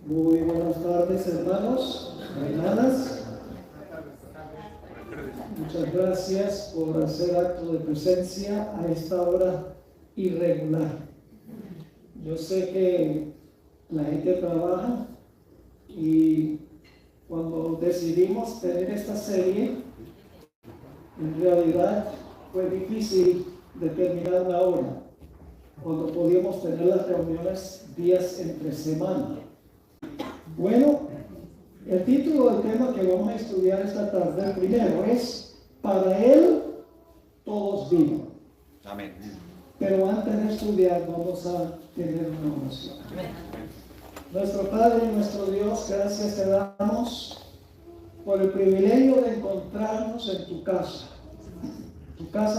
Muy buenas tardes, hermanos, hermanas. Muchas gracias por hacer acto de presencia a esta hora irregular. Yo sé que la gente trabaja y cuando decidimos tener esta serie, en realidad fue difícil determinar la hora, cuando podíamos tener las reuniones días entre semana. Bueno, el título del tema que vamos a estudiar esta tarde primero es "Para Él todos viven". Amén. Pero antes de estudiar vamos a tener una oración. Nuestro Padre y nuestro Dios, gracias te damos por el privilegio de encontrarnos en tu casa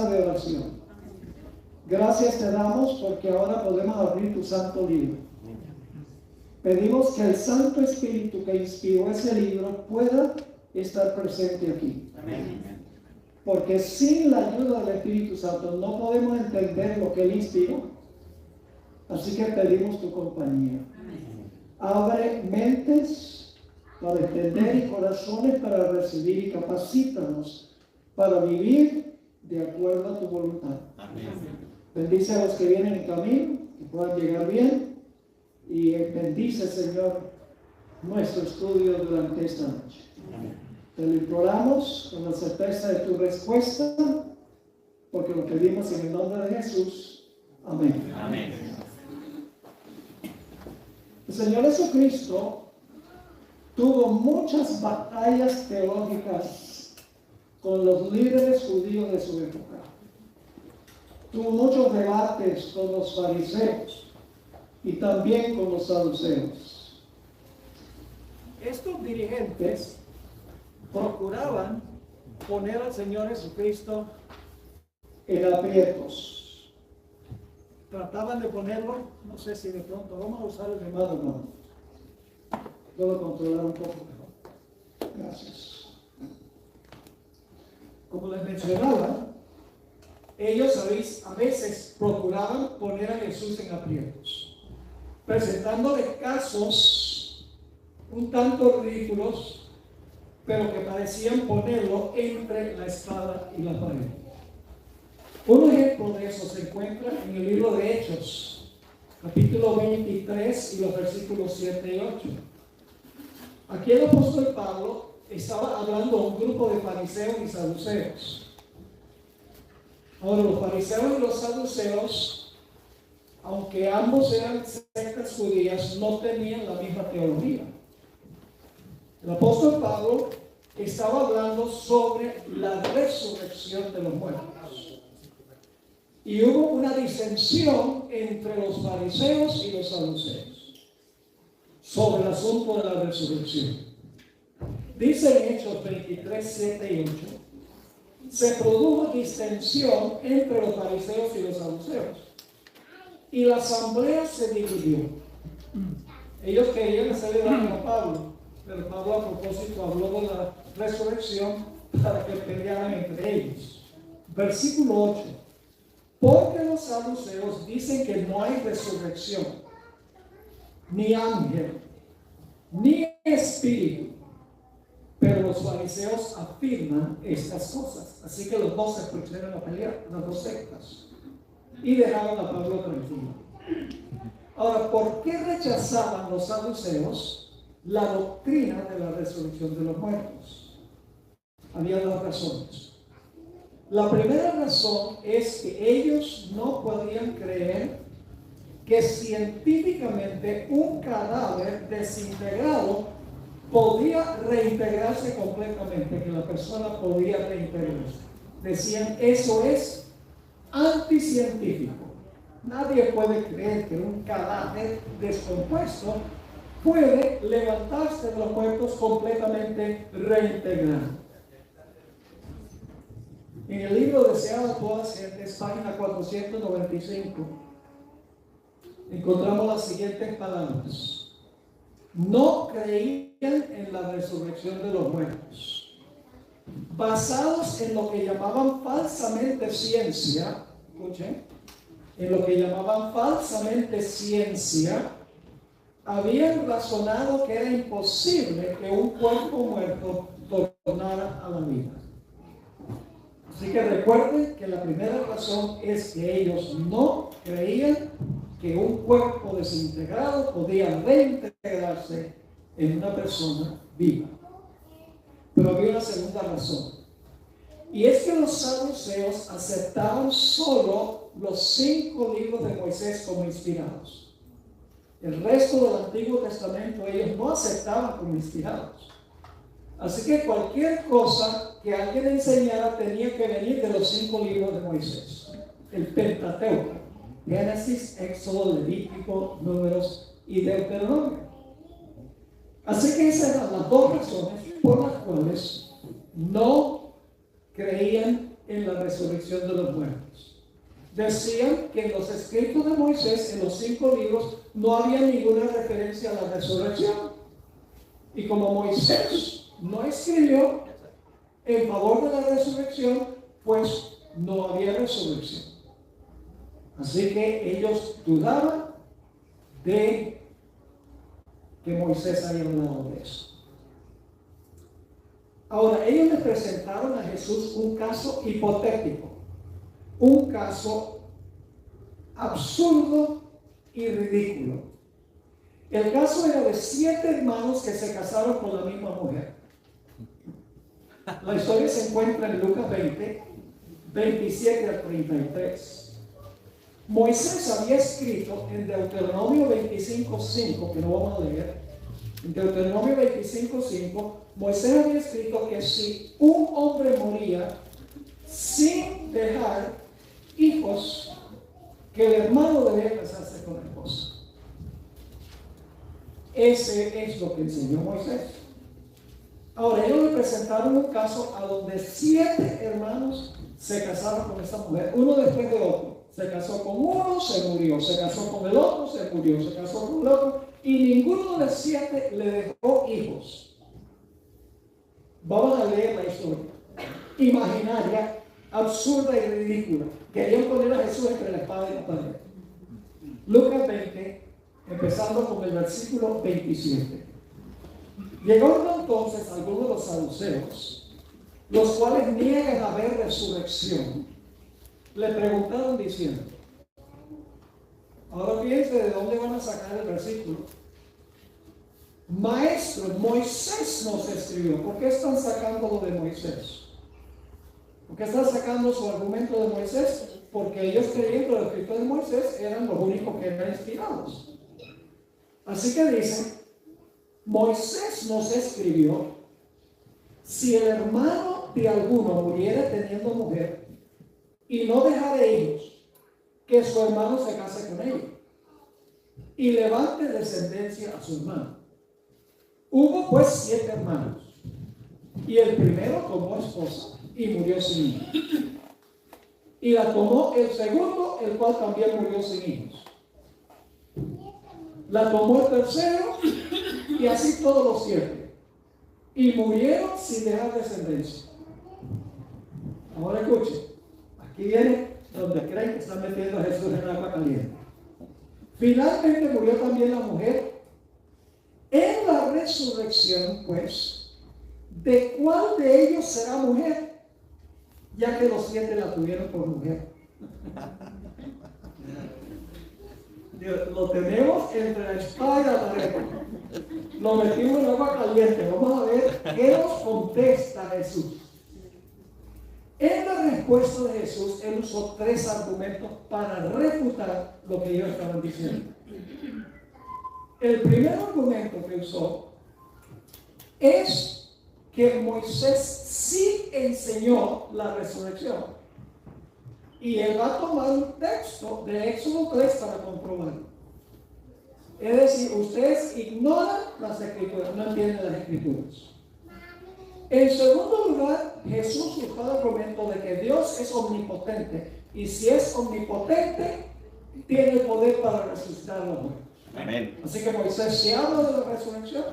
de oración. Gracias te damos porque ahora podemos abrir tu santo libro. Pedimos que el Santo Espíritu que inspiró ese libro pueda estar presente aquí. Amén. Porque sin la ayuda del Espíritu Santo no podemos entender lo que Él inspiró. Así que pedimos tu compañía. Abre mentes para entender y corazones para recibir, y capacítanos para vivir de acuerdo a tu voluntad. Amén. Bendice a los que vienen en camino, que puedan llegar bien, y bendice, Señor, nuestro estudio durante esta noche. Te lo imploramos con la certeza de tu respuesta, porque lo pedimos en el nombre de Jesús. Amén. Amén. El Señor Jesucristo tuvo muchas batallas teológicas con los líderes judíos de su época. Tuvo muchos debates con los fariseos y también con los saduceos. Estos dirigentes procuraban poner al Señor Jesucristo en aprietos. Trataban de ponerlo, no sé si de pronto vamos a usar el llamado, no. Puedo controlar un poco mejor. Gracias. Como les mencionaba, ellos a veces procuraban poner a Jesús en aprietos, presentándole casos un tanto ridículos, pero que parecían ponerlo entre la espada y la pared. Un ejemplo de eso se encuentra en el libro de Hechos, capítulo 23 y los versículos 7 y 8. Aquí el apóstol Pablo estaba hablando a un grupo de fariseos y saduceos. Ahora, los fariseos y los saduceos, aunque ambos eran sectas judías, no tenían la misma teología. El apóstol Pablo estaba hablando sobre la resurrección de los muertos. Y hubo una disensión entre los fariseos y los saduceos sobre el asunto de la resurrección. Dice en Hechos 23, 7 y 8, se produjo disensión entre los fariseos y los saduceos, y la asamblea se dividió. Ellos querían hacerle daño a Pablo, pero Pablo a propósito habló de la resurrección para que pelearan entre ellos. Versículo 8. Porque los saduceos dicen que no hay resurrección, ni ángel, ni espíritu, pero los fariseos afirman estas cosas. Así que los dos se pusieron a pelear, las dos sectas, y dejaron a Pablo tranquilo. Ahora, ¿por qué rechazaban los saduceos la doctrina de la resurrección de los muertos? Había dos razones. La primera razón es que ellos no podían creer que científicamente un cadáver desintegrado podía reintegrarse completamente, que la persona podía reintegrarse. Decían, eso es anticientífico. Nadie puede creer que un cadáver descompuesto puede levantarse de los muertos completamente reintegrado. En el libro Deseado a todas gentes, página 495, encontramos las siguientes palabras. No creían en la resurrección de los muertos. Basados en lo que llamaban falsamente ciencia, escuchen, en lo que llamaban falsamente ciencia, habían razonado que era imposible que un cuerpo muerto tornara a la vida. Así que recuerden que la primera razón es que ellos no creían que un cuerpo desintegrado podía reintegrarse en una persona viva. Pero había una segunda razón. Y es que los saduceos aceptaban solo los 5 libros de Moisés como inspirados. El resto del Antiguo Testamento ellos no aceptaban como inspirados. Así que cualquier cosa que alguien enseñara tenía que venir de los 5 libros de Moisés. El Pentateuco: Génesis, Éxodo, Levítico, Números y Deuteronomio. Así que esas eran las 2 razones por las cuales no creían en la resurrección de los muertos. Decían que en los escritos de Moisés, en los 5 libros, no había ninguna referencia a la resurrección. Y como Moisés no escribió en favor de la resurrección, pues no había resurrección. Así que ellos dudaban de que Moisés había hablado de eso. Ahora, ellos le presentaron a Jesús un caso hipotético, un caso absurdo y ridículo. El caso era de 7 hermanos que se casaron con la misma mujer. La historia se encuentra en Lucas 20, 27 al 33. Moisés había escrito en Deuteronomio 25:5, que no vamos a leer. En Deuteronomio 25:5, Moisés había escrito que si un hombre moría sin dejar hijos, que el hermano debía casarse con la esposa. Ese es lo que enseñó Moisés. Ahora, ellos le presentaron un caso a donde 7 hermanos se casaron con esta mujer, uno después de otro. Se casó con uno, se murió. Se casó con el otro, se murió. Se casó con el otro. Y ninguno de los 7 le dejó hijos. Vamos a leer la historia. Imaginaria, absurda y ridícula. Querían poner a Jesús entre la espada y la pared. Lucas 20, empezando con el versículo 27. Llegó entonces algunos de los saduceos, los cuales niegan haber resurrección. Le preguntaron diciendo, ahora fíjense de dónde van a sacar el versículo. Maestro, Moisés nos escribió. ¿Por qué están sacando lo de Moisés? ¿Por qué están sacando su argumento de Moisés? Porque ellos creían que los escritos de Moisés eran los únicos que eran inspirados. Así que dicen, Moisés nos escribió, si el hermano de alguno muriera teniendo mujer y no dejare hijos, que su hermano se case con ella y levante descendencia a su hermano. Hubo pues 7 hermanos, y el primero tomó esposa y murió sin hijos, y la tomó el segundo, el cual también murió sin hijos. La tomó el tercero, y así todos los 7, y murieron sin dejar descendencia. Ahora escuchen, aquí viene donde creen que están metiendo a Jesús en agua caliente. Finalmente murió también la mujer. En la resurrección, pues, ¿de cuál de ellos será mujer? Ya que los 7 la tuvieron por mujer. Lo tenemos entre la espada y la pared. Lo metimos en agua caliente. Vamos a ver qué nos contesta Jesús. En la respuesta de Jesús, él usó 3 argumentos para refutar lo que ellos estaban diciendo. El primer argumento que usó es que Moisés sí enseñó la resurrección. Y él va a tomar un texto de Éxodo 3 para comprobarlo. Es decir, ustedes ignoran las escrituras, no entienden las escrituras. En segundo lugar, Jesús usó el argumento de que Dios es omnipotente. Y si es omnipotente, tiene el poder para resucitar a los muertos. Amén. Así que Moisés se habla de la resurrección.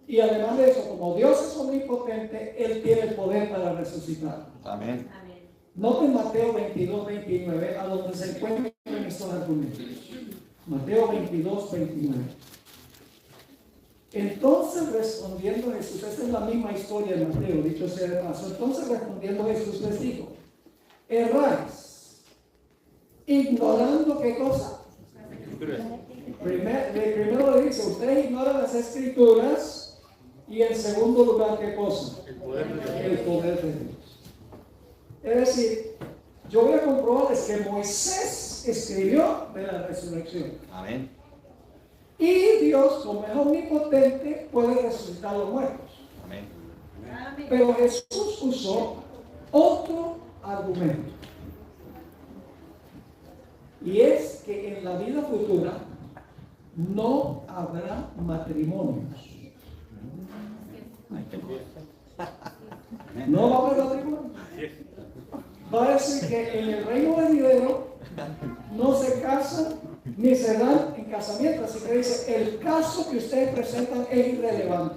Y además de eso, como Dios es omnipotente, Él tiene el poder para resucitar. Amén. Noten Mateo 22, 29, a donde se encuentran estos argumentos. Mateo 22, 29. Entonces respondiendo Jesús, esta es la misma historia de Mateo, dicho sea de paso. Entonces respondiendo Jesús les dijo: erráis, ignorando ¿qué cosa? Primero le dice, ustedes ignoran las escrituras, y en segundo lugar, ¿qué cosa? El poder de Dios. Es decir, yo voy a comprobarles que Moisés escribió de la resurrección. Amén. Y Dios, como es omnipotente, puede resucitar a los muertos. Amén. Pero Jesús usó otro argumento. Y es que en la vida futura no habrá matrimonios. No va a haber matrimonio. Va a decir que en el reino venidero no se casan ni se dan en casamiento. Así que dice, el caso que ustedes presentan es irrelevante.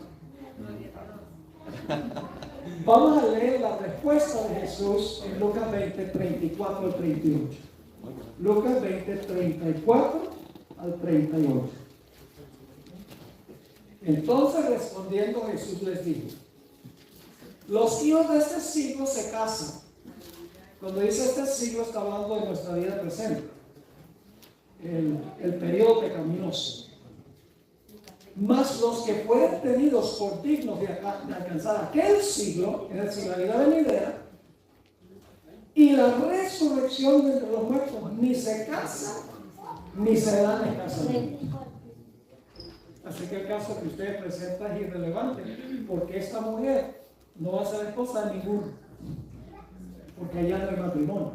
Vamos a leer la respuesta de Jesús en Lucas 20, 34 al 38. Lucas 20, 34 al 38. Entonces respondiendo Jesús les dijo: los hijos de este siglo se casan. Cuando dice este siglo está hablando de nuestra vida presente, el periodo pecaminoso. Mas los que fueren tenidos por dignos de alcanzar aquel siglo, es decir, la vida venidera, y la resurrección de entre los muertos, ni se casan ni se dan en casamiento. Así que el caso que ustedes presentan es irrelevante, porque esta mujer no va a ser esposa de ninguno, porque allá no hay matrimonio.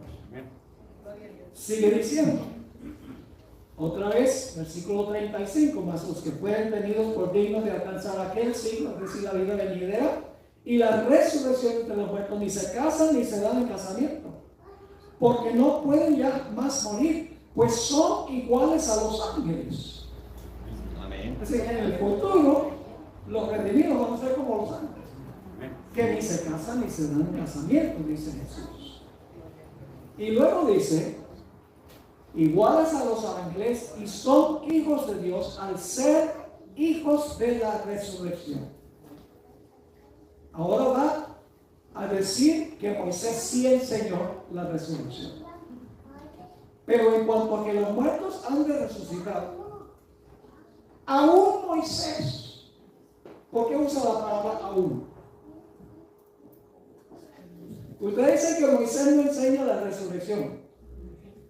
Sigue diciendo, otra vez, versículo 35, más los que fueren tenidos por dignos de alcanzar aquel siglo, es decir, la vida venidera, y la resurrección entre los muertos, ni se casan ni se dan en casamiento, porque no pueden ya más morir, pues son iguales a los ángeles. Amén. Es decir, en el futuro, los redimidos van a ser como los ángeles, que ni se casan ni se dan en casamiento, dice Jesús. Y luego dice, iguales a los ángeles, y son hijos de Dios al ser hijos de la resurrección. Ahora va a decir que Moisés sí enseñó la resurrección. Pero en cuanto a que los muertos han de resucitar, aún Moisés, ¿por qué usa la palabra aún? Ustedes dicen que Moisés no enseña la resurrección.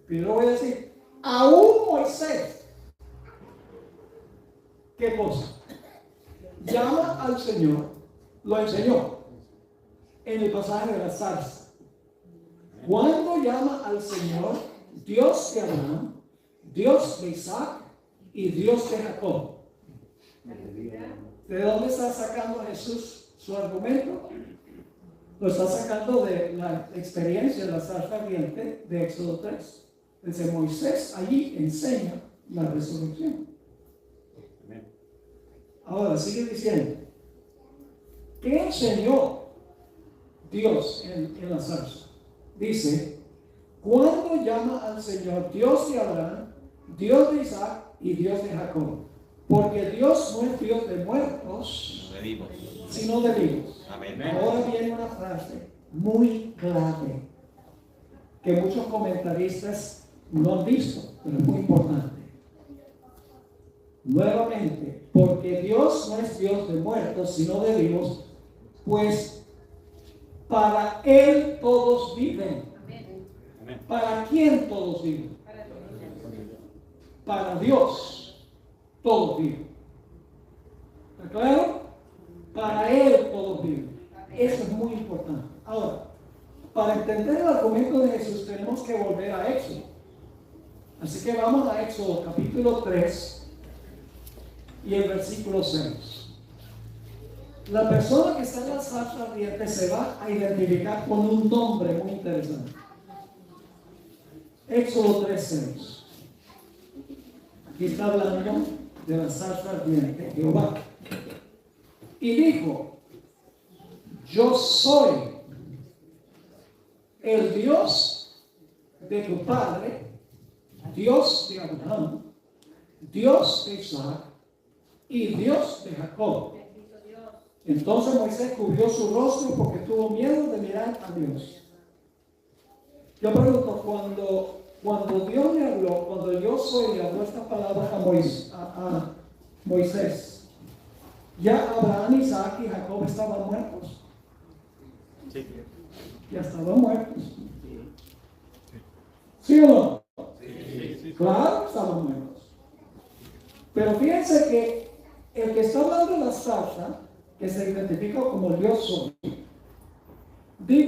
Pero yo voy a decir, aún Moisés, ¿qué cosa? Llama al Señor, lo enseñó en el pasaje de la zarza. Cuando llama al Señor, Dios de Abraham, Dios de Isaac y Dios de Jacob. ¿De dónde está sacando Jesús su argumento? Lo está sacando de la experiencia de la zarza ardiente de Éxodo 3. Desde Moisés allí enseña la resurrección. Ahora sigue diciendo, ¿qué enseñó Dios en la zarza? Dice, cuando llama al Señor Dios de Abraham, Dios de Isaac y Dios de Jacob, porque Dios no es Dios de muertos, sino de vivos. Amén. Ahora viene una frase muy clave que muchos comentaristas no han visto, pero es muy importante. Nuevamente, porque Dios no es Dios de muertos, sino de vivos, pues para Él todos viven. ¿Para quién todos viven? Para Dios todos viven. ¿Está claro? Para Él todos viven. Eso es muy importante. Ahora, para entender el argumento de Jesús tenemos que volver a Éxodo. Así que vamos a Éxodo capítulo 3 y el versículo 6. La persona que está en la zarza ardiente se va a identificar con un nombre muy interesante. Éxodo 3:6. Aquí está hablando de la zarza ardiente, Jehová. Y dijo, yo soy el Dios de tu padre, Dios de Abraham, Dios de Isaac y Dios de Jacob. Entonces Moisés cubrió su rostro porque tuvo miedo de mirar a Dios. Yo pregunto, cuando Dios le habló, cuando yo soy le habló esta palabra a Moisés, ya Abraham, Isaac y Jacob estaban muertos. Sí. Ya estaban muertos. ¿Sí o no? Sí. Claro, estaban muertos. Pero fíjense que el que está hablando de la zarza, que se identifica como Dios soy,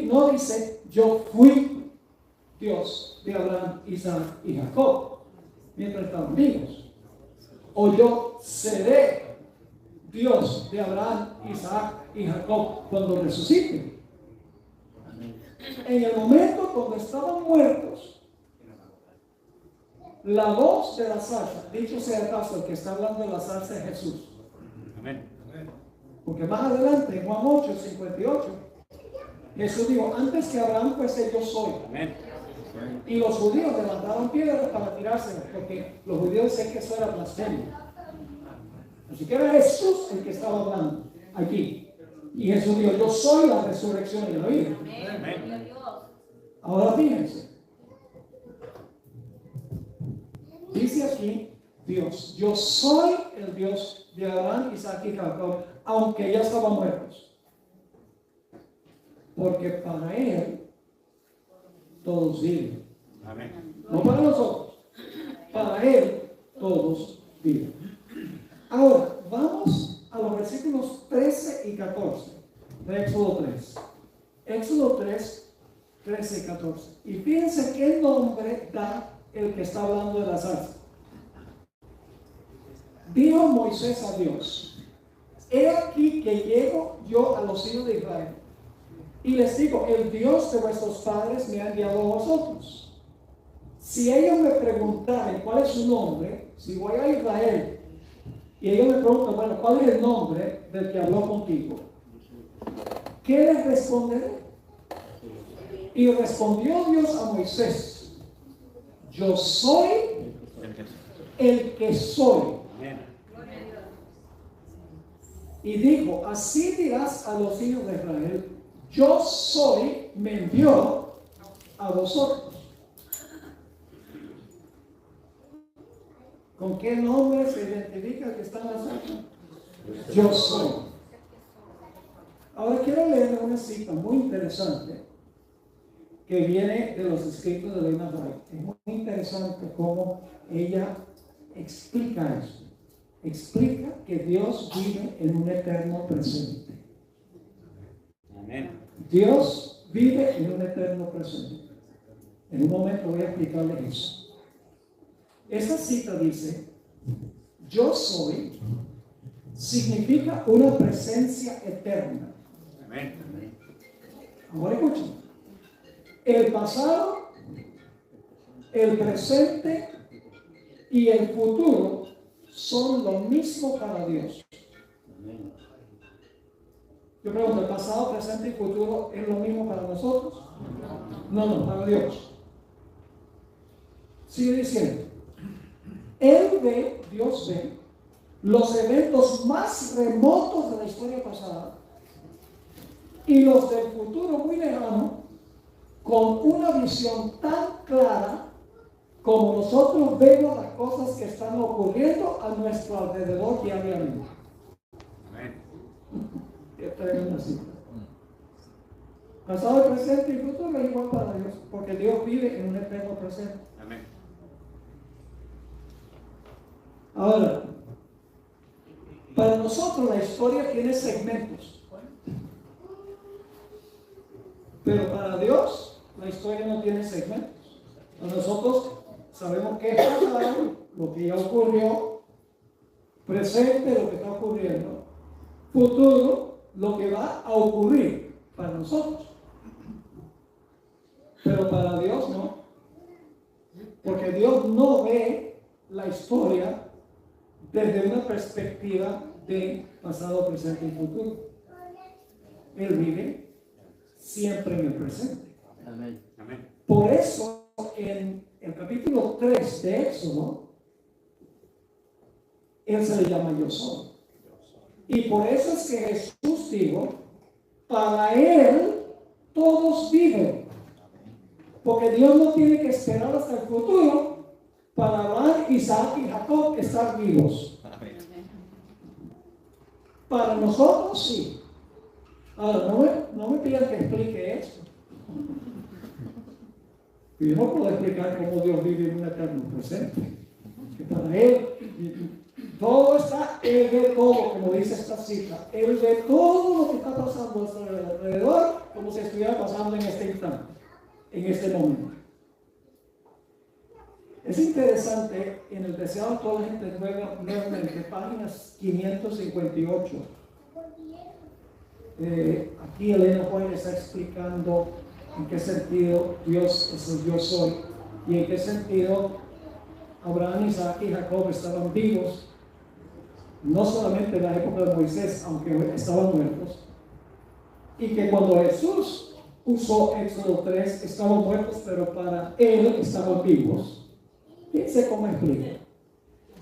no dice yo fui Dios de Abraham, Isaac y Jacob mientras estaban vivos, o yo seré Dios de Abraham, Isaac y Jacob cuando resucite. En el momento cuando estaban muertos, la voz de la zarza, dicho sea el caso, el que está hablando de la zarza es Jesús. Amén. Porque más adelante, en Juan 8, 58, Jesús dijo, antes que Abraham fuese yo soy. Amén. Y los judíos levantaron piedras para tirárselas, porque los judíos decían que eso era blasfemia. Así que era Jesús el que estaba hablando aquí. Y Jesús dijo, yo soy la resurrección y la vida. Amén. Ahora fíjense. Dice aquí Dios, yo soy el Dios de Abraham, Isaac y Jacob, aunque ya estaban muertos. Porque para Él todos viven. Amén. No para nosotros. Para Él todos viven. Ahora, vamos a los versículos 13 y 14 de Éxodo 3. Éxodo 3, 13 y 14. Y fíjense qué nombre da el que está hablando de la zarza. Dijo Moisés a Dios, he aquí que llego yo a los hijos de Israel y les digo, el Dios de vuestros padres me ha enviado a vosotros. Si ellos me preguntaran cuál es su nombre, si voy a Israel y ellos me preguntan, bueno, ¿cuál es el nombre del que habló contigo? ¿Qué les responderé? Y respondió Dios a Moisés, yo soy el que soy. Y dijo, así dirás a los hijos de Israel, yo soy, me envió a vosotros. ¿Con qué nombre se identifica el que está en la zarza? Yo soy. Ahora quiero leer una cita muy interesante que viene de los escritos de Elena White. Es muy interesante cómo ella explica eso. Explica que Dios vive en un eterno presente. Amén. Dios vive en un eterno presente. En un momento voy a explicarles eso. Esta cita dice, yo soy, significa una presencia eterna. Amén. Ahora escuchen. El pasado, el presente y el futuro son lo mismo para Dios. Yo pregunto, ¿el pasado, presente y futuro es lo mismo para nosotros? No, para Dios. Sigue diciendo, Él ve, Dios ve, los eventos más remotos de la historia pasada y los del futuro muy lejano con una visión tan clara como nosotros vemos las cosas que están ocurriendo a nuestro alrededor diariamente. Amén. Esta es una cita. Pasado, presente y futuro es igual para Dios, porque Dios vive en un eterno presente. Amén. Ahora, para nosotros la historia tiene segmentos, pero para Dios la historia no tiene segmentos. Nosotros sabemos qué es pasado, lo que ya ocurrió, presente, lo que está ocurriendo, futuro, lo que va a ocurrir para nosotros. Pero para Dios no, porque Dios no ve la historia desde una perspectiva de pasado, presente y futuro. Él vive siempre en el presente. Amén. Amén. Por eso, en el capítulo 3 de Éxodo, Él se le llama Yo Soy. Y por eso es que Jesús dijo, para Él todos viven. Porque Dios no tiene que esperar hasta el futuro para Abraham, Isaac y Jacob estar vivos. Para nosotros sí. Ahora, no me pidan que explique esto. Yo no puedo explicar cómo Dios vive en un eterno presente. Que para Él todo está, Él ve todo, como dice esta cita. Él ve todo lo que está pasando a nuestro alrededor, como si estuviera pasando en este instante, en este momento. Es interesante, en el Deseado de toda la gente nuevamente, páginas 558. Aquí Elena Juan está explicando en qué sentido Dios es el yo soy y en qué sentido Abraham, Isaac y Jacob estaban vivos, no solamente en la época de Moisés, aunque estaban muertos, y que cuando Jesús usó Éxodo 3, estaban muertos, pero para Él estaban vivos. Fíjense cómo explica.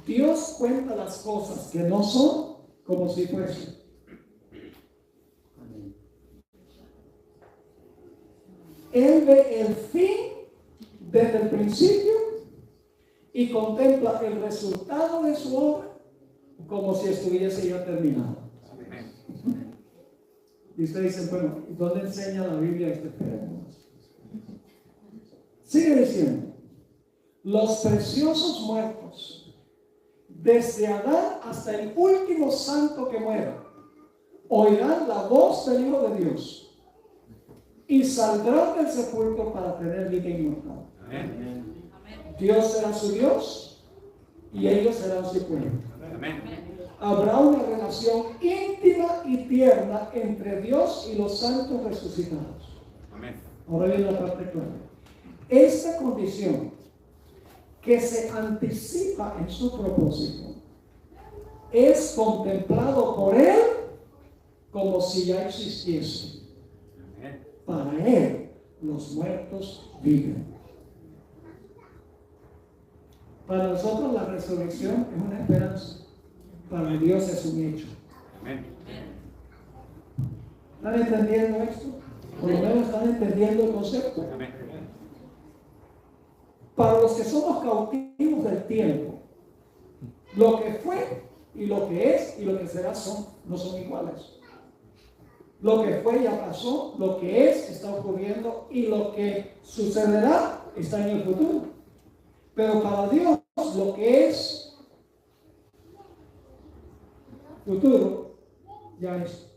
Dios cuenta las cosas que no son como si fuesen. Él ve el fin desde el principio y contempla el resultado de su obra como si estuviese ya terminado. Y ustedes dicen, bueno, ¿dónde enseña la Biblia este tema? Sigue diciendo, los preciosos muertos, desde Adán hasta el último santo que muera, oirán la voz del Hijo de Dios y saldrán del sepulcro para tener vida inmortal. Amén. Dios será su Dios y ellos serán su pueblo. Amén. Habrá una relación íntima y tierna entre Dios y los santos resucitados. Amén. Ahora viene la parte clara. Esta condición que se anticipa en su propósito es contemplado por Él como si ya existiese. Para Él los muertos viven. Para nosotros la resurrección es una esperanza. Para Dios es un hecho. ¿Están entendiendo esto? Por lo menos están entendiendo el concepto. Para los que somos cautivos del tiempo, lo que fue y lo que es y lo que será no son iguales. Lo que fue ya pasó, lo que es está ocurriendo y lo que sucederá está en el futuro. Pero para Dios lo que es futuro ya es.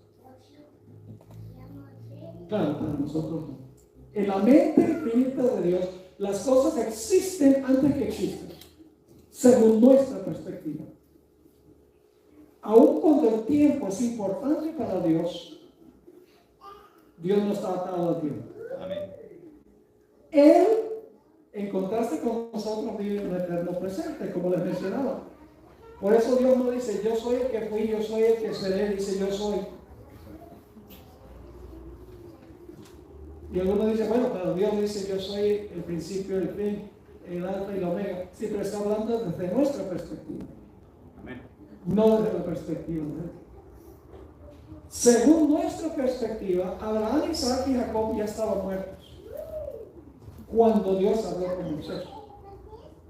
Claro, para nosotros no. En la mente infinita de Dios, las cosas existen antes que existen, según nuestra perspectiva. Aun cuando el tiempo es importante para Dios, Dios no está atado al tiempo. Amén. Él, en contraste con nosotros, vive en un eterno presente, como les mencionaba. Por eso Dios no dice, yo soy el que fui, yo soy el que seré, dice, yo soy. Y algunos dicen, bueno, pero Dios dice, yo soy el principio, el fin, el alfa y la omega. Sí, pero está hablando desde nuestra perspectiva. Amén. No desde la perspectiva de Él. Según nuestra perspectiva, Abraham, Isaac y Jacob ya estaban muertos cuando Dios habló con Moisés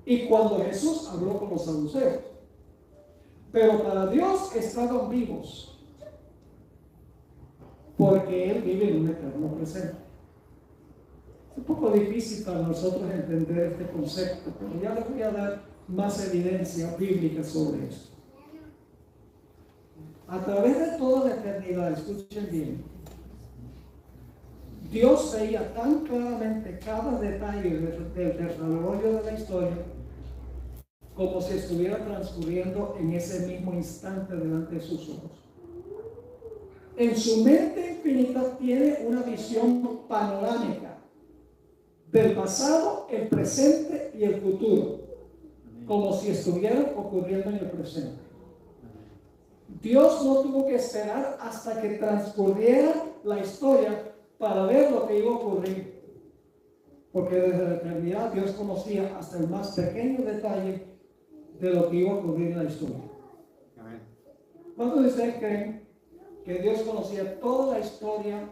y cuando Jesús habló con los saduceos. Pero para Dios estaban vivos porque Él vive en un eterno presente. Es un poco difícil para nosotros entender este concepto, pero ya les voy a dar más evidencia bíblica sobre esto. A través de toda la eternidad, escuchen bien, Dios veía tan claramente cada detalle del desarrollo de la historia como si estuviera transcurriendo en ese mismo instante delante de sus ojos. En su mente infinita tiene una visión panorámica del pasado, el presente y el futuro, como si estuvieran ocurriendo en el presente. Dios no tuvo que esperar hasta que transcurriera la historia para ver lo que iba a ocurrir, porque desde la eternidad Dios conocía hasta el más pequeño detalle de lo que iba a ocurrir en la historia. Amén. ¿Cuántos de ustedes creen que Dios conocía toda la historia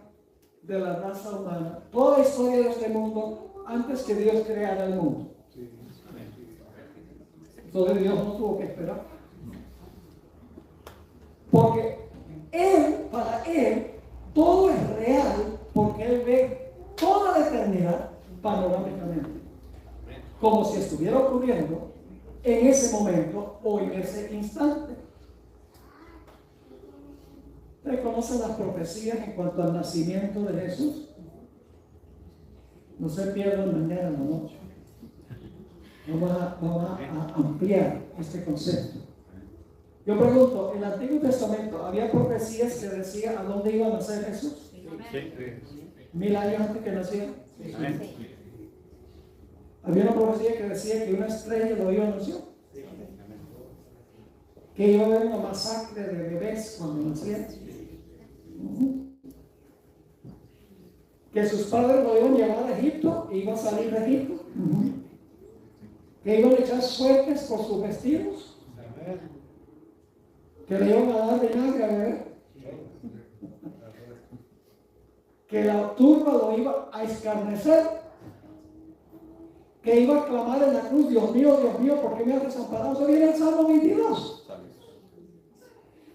de la raza humana, toda la historia de este mundo, antes que Dios creara el mundo? Entonces Dios no tuvo que esperar. Porque para Él, todo es real, porque Él ve toda la eternidad panorámicamente, como si estuviera ocurriendo en ese momento o en ese instante. ¿Ustedes conocen las profecías en cuanto al nacimiento de Jesús? No se pierdan mañana en la noche. Vamos a ampliar este concepto. Yo pregunto, ¿en el Antiguo Testamento había profecías que decían a dónde iba a nacer Jesús? Sí. 1000 años antes que naciera. Amén. Había una profecía que decía que una estrella lo iba a anunciar. Que iba a haber una masacre de bebés cuando nacieran. Que sus padres lo iban a llevar a Egipto y iba a salir de Egipto. Que iban a echar suertes por sus vestidos. Que le iban a dar vinagre a beber. Que la turba lo iba a escarnecer. Que iba a clamar en la cruz: Dios mío, ¿por qué me has desamparado? Eso viene el Salmo 22.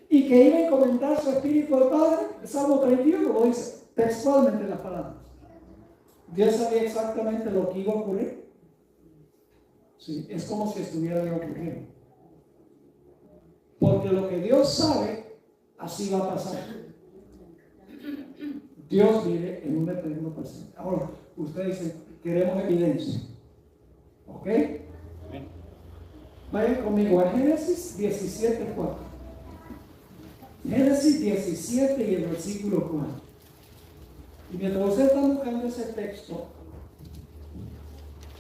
Y que iba a encomendar su espíritu al Padre. El Salmo 31 lo dice textualmente las palabras. Dios sabía exactamente lo que iba a ocurrir. Sí, es como si estuviera ya ocurriendo. Porque lo que Dios sabe, así va a pasar. Dios vive en un eterno presente. Ahora, ustedes dicen, queremos evidencia. ¿Ok? Vayan conmigo a Génesis 17:4. Génesis 17 y el versículo 4. Y mientras ustedes están buscando ese texto,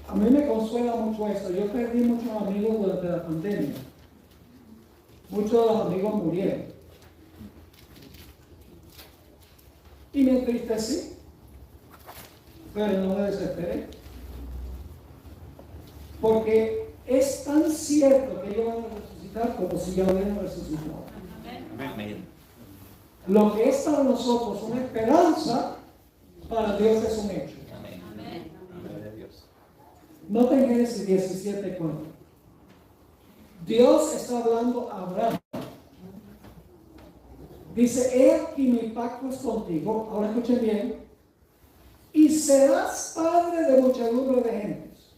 a mí me consuela mucho esto. Yo perdí muchos amigos durante la pandemia. Muchos de los amigos murieron. Y me entristecí, pero no me desesperé. Porque es tan cierto que ellos van a resucitar como si ya hubieran resucitado. Amén. Lo que es para nosotros una esperanza, para Dios es un hecho. Amén. Noten Génesis 17:4. Dios está hablando a Abraham. Dice: he aquí mi pacto es contigo. Ahora escuchen bien. Y serás padre de muchedumbre de gentes.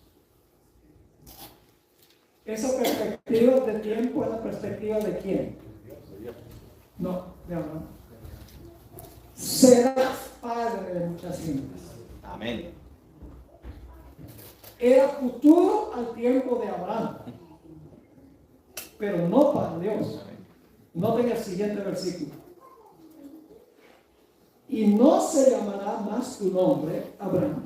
Esa perspectiva de tiempo es la perspectiva de quién? No, de Abraham. Serás padre de muchas gentes. Amén. Era futuro al tiempo de Abraham, pero no para Dios. Noten el siguiente versículo. Y no se llamará más tu nombre Abraham,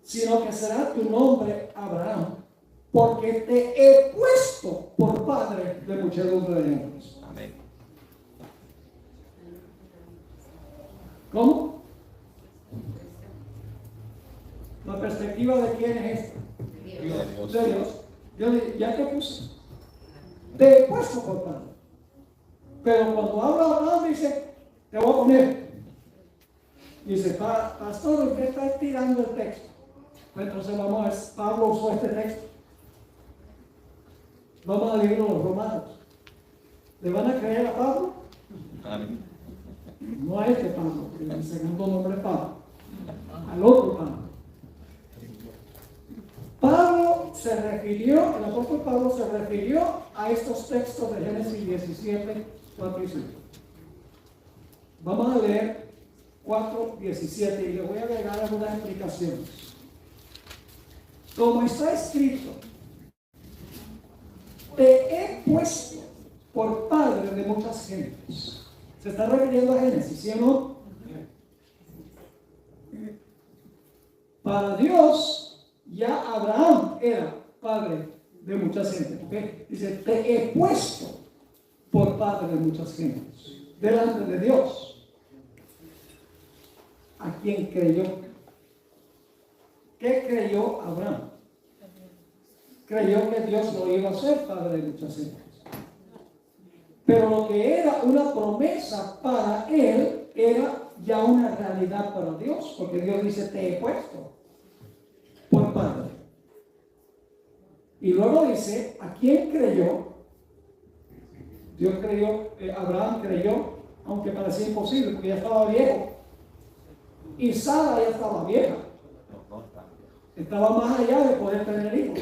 sino que será tu nombre Abraham, porque te he puesto por padre de muchedumbre de gentes. Amén. ¿Cómo? La perspectiva de quién es esta. De Dios. Yo le dije: ya te puse. Te he puesto por padre. Pero cuando habla Abraham dice: te voy a poner. Dice: pastor, usted está estirando el texto. Entonces vamos a ver, Pablo usó este texto. Vamos a leer los Romanos. ¿Le van a creer a Pablo? Amén. No a este Pablo, que el segundo nombre es Pablo. Al otro Pablo. El apóstol Pablo se refirió a estos textos de Génesis 17, 4 y 5. Vamos a leer 4, 17 y le voy a agregar algunas explicaciones. Como está escrito: te he puesto por padre de muchas gentes. Se está refiriendo a Génesis, ¿sí o no? Para Dios, ya Abraham era padre de muchas gentes. ¿Okay? Dice: te he puesto por padre de muchas gentes delante de Dios, a quien creyó. ¿Qué creyó Abraham? Creyó que Dios lo iba a hacer padre de muchas gentes. Pero lo que era una promesa para él era ya una realidad para Dios, porque Dios dice, te he puesto por padre. Y luego dice, ¿a quién creyó? Dios creyó, Abraham creyó, aunque parecía imposible, porque ya estaba viejo. Y Sara ya estaba vieja. Estaba más allá de poder tener hijos.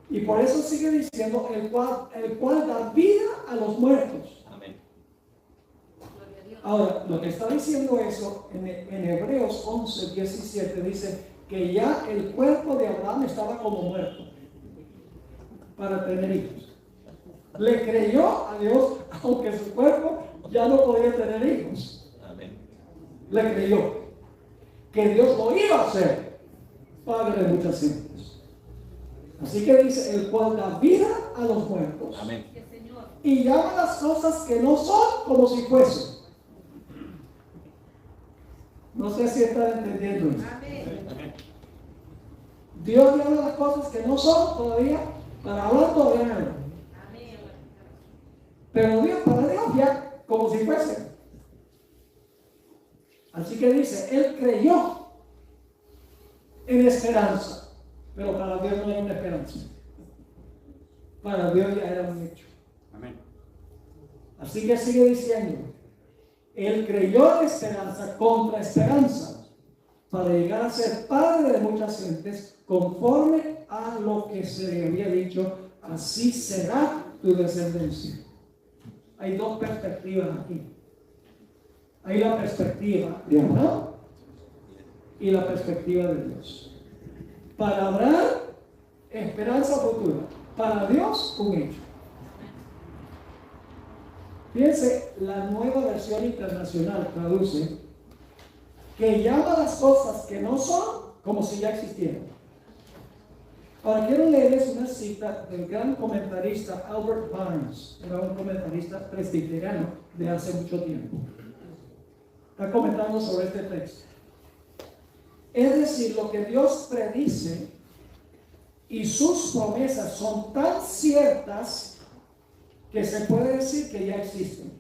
Y por eso sigue diciendo, el cual da vida a los muertos. Amén. Ahora, lo que está diciendo eso en Hebreos 11, 17 dice que ya el cuerpo de Abraham estaba como muerto para tener hijos. Le creyó a Dios, aunque su cuerpo ya no podía tener hijos. Amén. Le creyó que Dios lo iba a hacer padre de muchas gentes. Así que dice, el cual da vida a los muertos. Amén. Y llama las cosas que no son como si fuesen. No sé si están entendiendo eso. Amén. Dios llama las cosas que no son todavía, para hablar todavía no. Pero Dios, para Dios ya como si fuesen. Así que dice, él creyó en esperanza, pero para Dios no hay una esperanza. Para Dios ya era un hecho. Amén. Así que sigue diciendo, él creyó en esperanza contra esperanza, para llegar a ser padre de muchas gentes, conforme a lo que se le había dicho, así será tu descendencia. Hay dos perspectivas aquí. Hay la perspectiva de Abraham y la perspectiva de Dios. Para Abraham, esperanza futura. Para Dios, un hecho. Fíjense, la nueva versión internacional traduce que llama las cosas que no son como si ya existieran. Ahora quiero leerles una cita del gran comentarista Albert Barnes. Era un comentarista presbiteriano de hace mucho tiempo. Está comentando sobre este texto. Es decir, lo que Dios predice y sus promesas son tan ciertas que se puede decir que ya existen.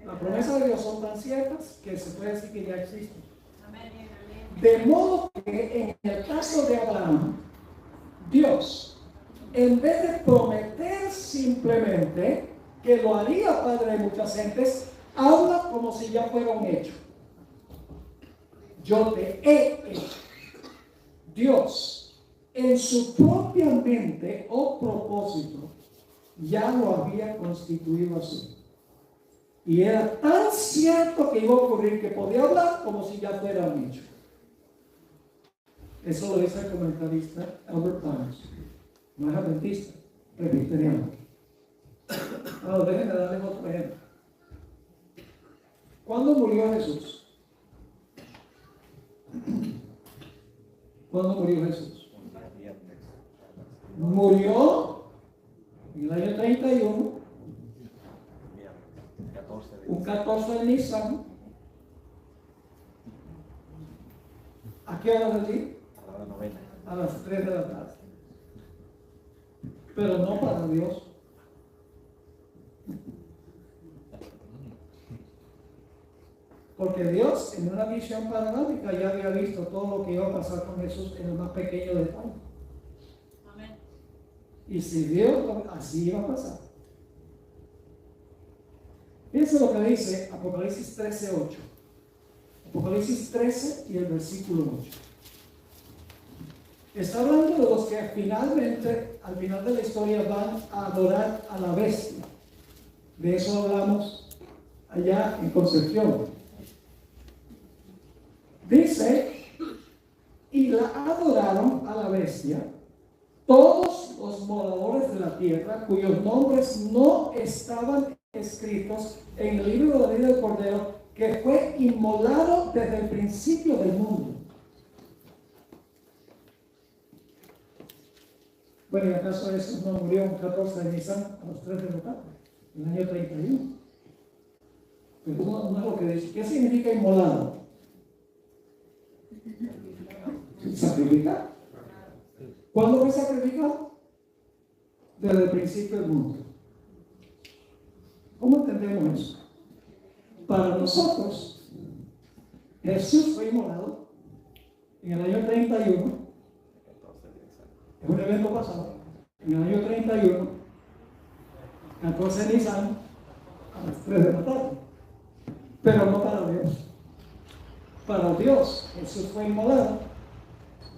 Las promesas de Dios son tan ciertas que se puede decir que ya existen. De modo que en el caso de Abraham, Dios, en vez de prometer simplemente que lo haría padre de muchas gentes, habla como si ya fuera un hecho. Yo te he hecho. Dios, en su propia mente o propósito, ya lo había constituido así. Y era tan cierto que iba a ocurrir que podía hablar como si ya fuera un hecho. Eso lo dice el comentarista Albert Barnes. No es adventista, presbiteriano. Ahora déjenme darles otro ejemplo. ¿Cuándo murió Jesús? ¿Cuándo murió Jesús? Murió en el año 31, un 14 de Nisan. ¿A qué hora del día? A las 3 de la tarde. Pero no para Dios. Porque Dios, en una visión panorámica, ya había visto todo lo que iba a pasar con Jesús en el más pequeño detalle. Amén. Y si Dios, así iba a pasar. Fíjense lo que dice Apocalipsis 13:8. Apocalipsis 13 y el versículo 8. Está hablando de los que finalmente, al final de la historia, van a adorar a la bestia. De eso hablamos allá en Concepción. Dice, y la adoraron a la bestia todos los moradores de la tierra, cuyos nombres no estaban escritos en el libro de la vida del Cordero, que fue inmolado desde el principio del mundo. Bueno, y acaso Jesús no murió un 14 de Nisan a los 3 de la tarde, en el año 31. Pero no es lo que dice. ¿Qué significa inmolado? ¿Sacrificar? ¿Cuándo fue sacrificado? desde el principio del mundo. ¿Cómo entendemos eso? Para nosotros, Jesús fue inmolado en el año 31, es un evento pasado, en el año 31, 14 de Nisan, a las 3 de la tarde. Pero no para Dios. Para Dios, Jesús fue inmolado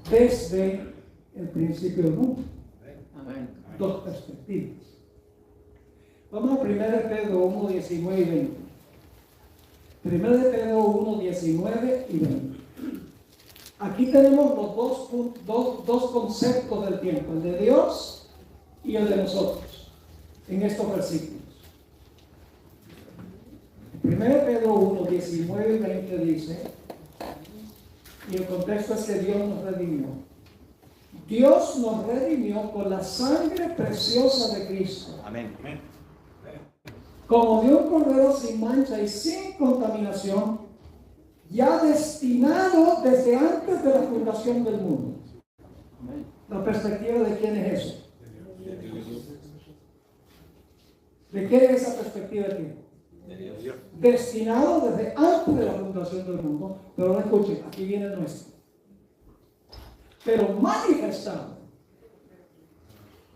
desde el principio del mundo. Dos perspectivas. Vamos a 1 Pedro 1, 19 y 20. 1 Pedro 1, 19 y 20. Aquí tenemos los dos conceptos del tiempo, el de Dios y el de nosotros, en estos versículos. 1 Pedro 1, 19 y 20 dice, y el contexto es que Dios nos redimió. Dios nos redimió con la sangre preciosa de Cristo. Amén. Amén. Como de un cordero sin mancha y sin contaminación, ya destinado desde antes de la fundación del mundo. La perspectiva de quién es eso. ¿De qué es esa perspectiva de tiempo? Destinado desde antes de la fundación del mundo. Pero no escuchen, aquí viene el nuestro. Pero manifestado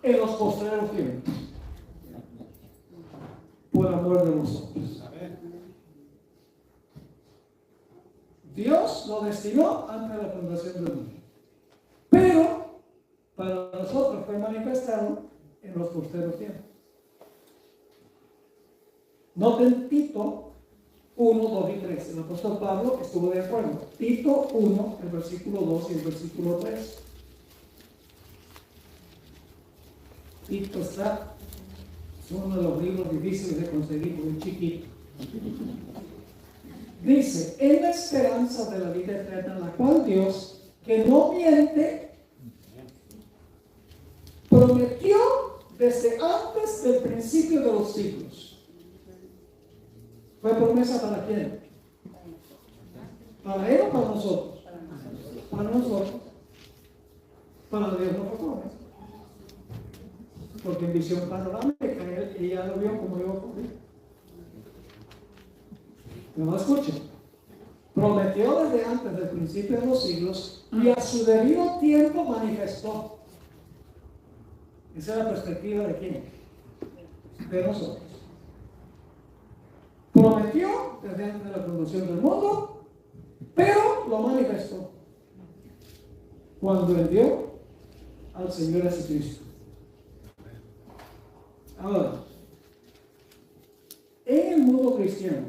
en los postreros tiempos por amor de nosotros. Dios lo destinó antes de la fundación del mundo, pero para nosotros fue manifestado en los postreros tiempos. Noten Tito 1, 2 y 3. El apóstol Pablo estuvo de acuerdo. Tito 1, el versículo 2 y el versículo 3. Tito es uno de los libros difíciles de conseguir, muy chiquito. Dice, en la esperanza de la vida eterna, la cual Dios, que no miente, prometió desde antes del principio de los siglos. ¿Fue promesa para quién? ¿Para él o para nosotros? Para nosotros. Para Dios no fue promesa. Porque en visión panorámica ella lo vio como iba a ocurrir. No escuchen. Prometió desde antes del principio de los siglos y a su debido tiempo manifestó. Esa es la perspectiva de quién? De nosotros. Prometió desde antes de la fundación del mundo, pero lo manifestó cuando envió al Señor Jesucristo. Ahora, en el mundo cristiano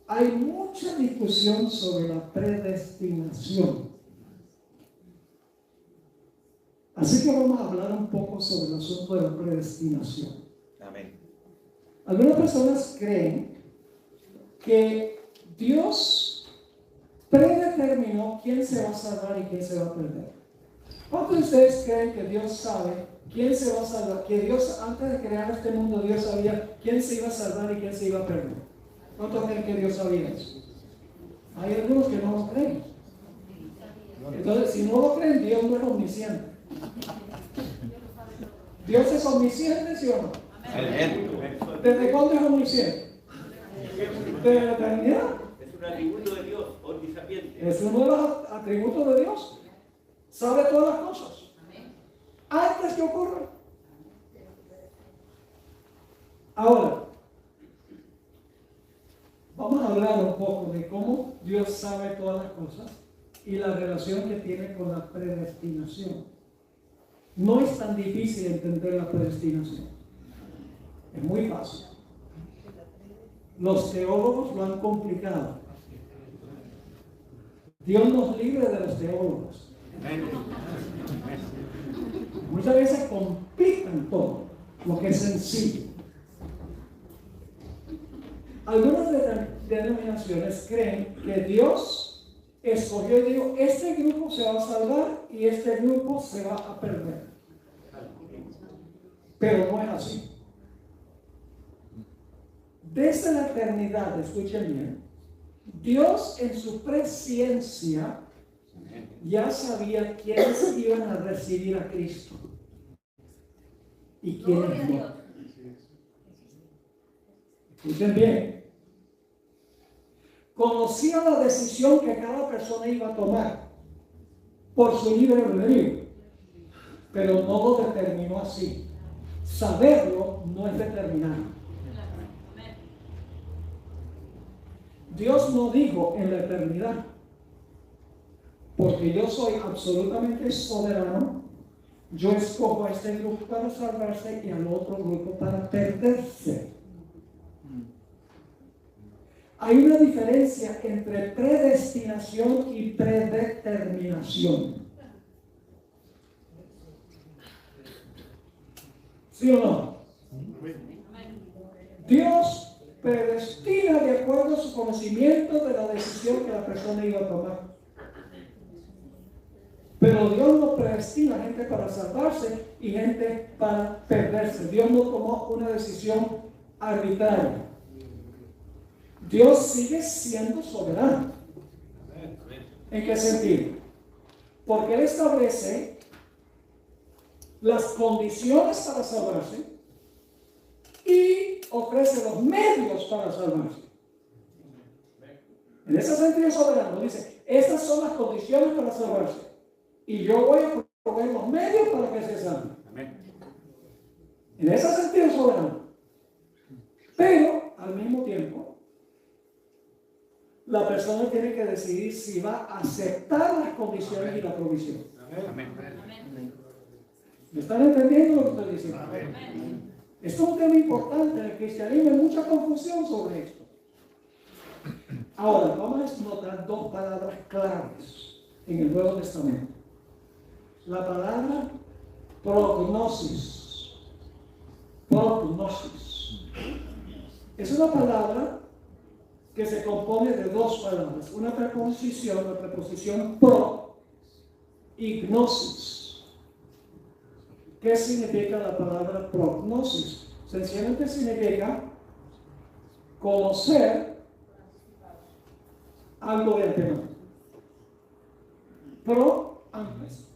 hay mucha discusión sobre la predestinación. Así que vamos a hablar un poco sobre el asunto de la predestinación. Amén. Algunas personas creen que Dios predeterminó quién se va a salvar y quién se va a perder. ¿Cuántos de ustedes creen que Dios sabe quién se va a salvar? Que Dios, antes de crear este mundo, Dios sabía quién se iba a salvar y quién se iba a perder. ¿Cuántos creen que Dios sabía eso? Hay algunos que no lo creen. Entonces, si no lo creen, Dios no es omnisciente. ¿Dios es omnisciente, sí o no? Amén. ¿Desde cuándo es omnisciente? ¿Desde la eternidad? Es un atributo de Dios, omnisapiente. Es uno de los atributos de Dios. Sabe todas las cosas. Antes que ocurra. Ahora, vamos a hablar un poco de cómo Dios sabe todas las cosas y la relación que tiene con la predestinación. No es tan difícil entender la predestinación. Es muy fácil. Los teólogos lo han complicado. Dios nos libre de los teólogos. Muchas veces complican todo lo que es sencillo. Algunas denominaciones creen que Dios escogió y dijo, este grupo se va a salvar y este grupo se va a perder. Pero no es así. Desde la eternidad, escuchen bien, Dios en su presciencia ya sabía quiénes iban a recibir a Cristo. y quiénes no. Escuchen bien. Conocía la decisión que cada persona iba a tomar por su libre albedrío, pero no lo determinó así. Saberlo no es determinar. Dios no dijo en la eternidad, porque yo soy absolutamente soberano, yo escojo a este grupo para salvarse y al otro grupo para perderse. Hay una diferencia entre predestinación y predeterminación. ¿Sí o no? Dios predestina de acuerdo a su conocimiento de la decisión que la persona iba a tomar. Pero Dios no predestina gente para salvarse y gente para perderse. Dios no tomó una decisión arbitraria. Dios sigue siendo soberano. ¿En qué sentido? Porque Él establece las condiciones para salvarse y ofrece los medios para salvarse. En ese sentido soberano dice, estas son las condiciones para salvarse y yo voy a proveer los medios para que se salven. En ese sentido soberano. Pero al mismo tiempo la persona tiene que decidir si va a aceptar las condiciones y la provisión. ¿Me están entendiendo lo que estoy diciendo? Esto es un tema importante. En el cristianismo hay mucha confusión sobre esto. Ahora, vamos a notar dos palabras claves en el Nuevo Testamento. La palabra prognosis. Prognosis. Es una palabra que se compone de dos palabras. Una preposición, la preposición pro y gnosis. ¿Qué significa la palabra prognosis? Sencillamente significa conocer algo de antemano. Pro, antes.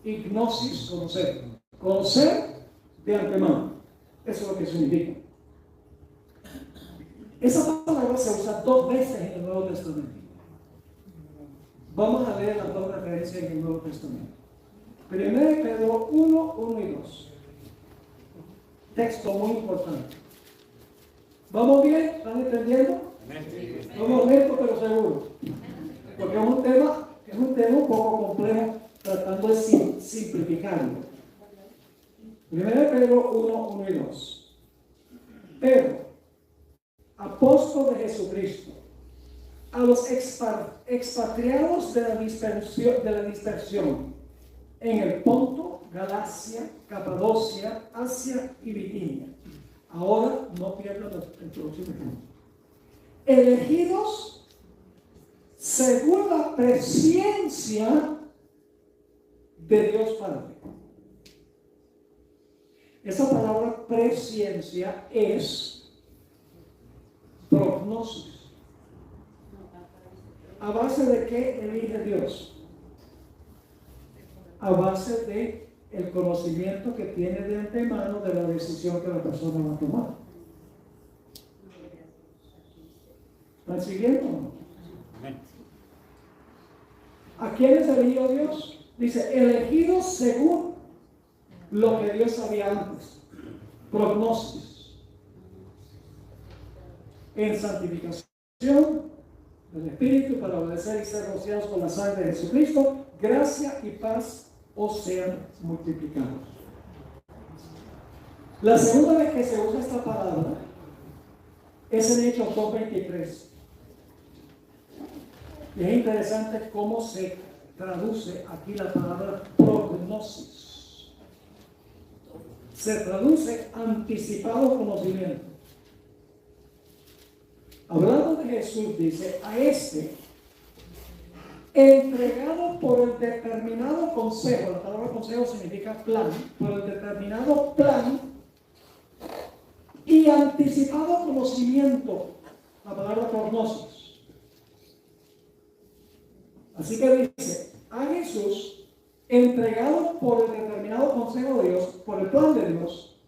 Y gnosis, conocer. Conocer de antemano. Eso es lo que significa. Esa palabra se usa dos veces en el Nuevo Testamento. Vamos a leer las dos referencias en el Nuevo Testamento. 1 Pedro 1, 1 y 2. Texto muy importante. ¿Vamos bien? ¿Están entendiendo? Vamos lento pero seguro. Porque es un tema un poco complejo, tratando de simplificarlo. 1 Pedro 1, 1 y 2. Pedro, apóstol de Jesucristo, a los expatriados de la dispersión en el Ponto, Galacia, Capadocia, Asia y Bitinia. Ahora no pierdan el próximo punto. Elegidos según la presciencia de Dios Padre. Esa palabra presciencia es prognosis. ¿A base de qué elige Dios? A base de el conocimiento que tiene de antemano de la decisión que la persona va a tomar. ¿Están siguiendo? ¿A quiénes eligió Dios? Dice, elegidos según lo que Dios sabía antes. Prognosis. En santificación del Espíritu para obedecer y ser rociados con la sangre de Jesucristo, gracia y paz os sean multiplicados. La segunda vez que se usa esta palabra es en Hechos 2:23. Y es interesante cómo se traduce aquí la palabra prognosis. Se traduce anticipado conocimiento. Hablando de Jesús, dice, a este, entregado por el determinado consejo, la palabra consejo significa plan, por el determinado plan y anticipado conocimiento, la palabra prognosis. Así que dice, a Jesús, entregado por el determinado consejo de Dios, por el plan de Dios,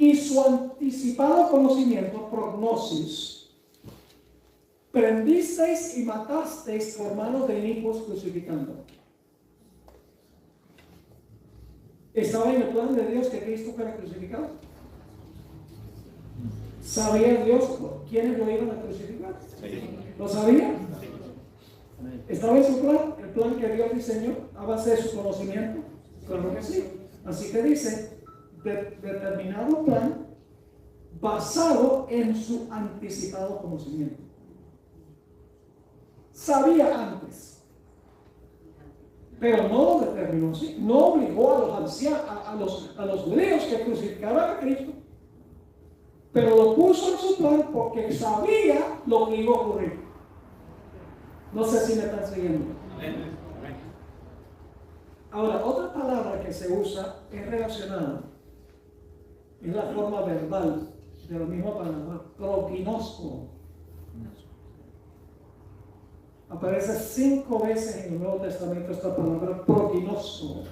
y su anticipado conocimiento, prognosis, prendisteis y matasteis por manos de inicuos crucificando. ¿Estaba en el plan de Dios que Cristo fuera crucificado? ¿Sabía Dios quiénes lo iban a crucificar? Sí. ¿Lo sabía? ¿Estaba en su plan? ¿El plan que Dios diseñó a base de su conocimiento? Claro que sí. Así que dice, determinado plan basado en su anticipado conocimiento. Sabía antes, pero no lo determinó, ¿sí? No obligó a los ancianos, a los judíos que crucificaran a Cristo, pero lo puso en su plan porque sabía lo que iba a ocurrir. No sé si me están siguiendo. Ahora, otra palabra que se usa es relacionada, es la forma verbal de la misma palabra, prognosco. Aparece 5 veces en el Nuevo Testamento esta palabra, prognosco.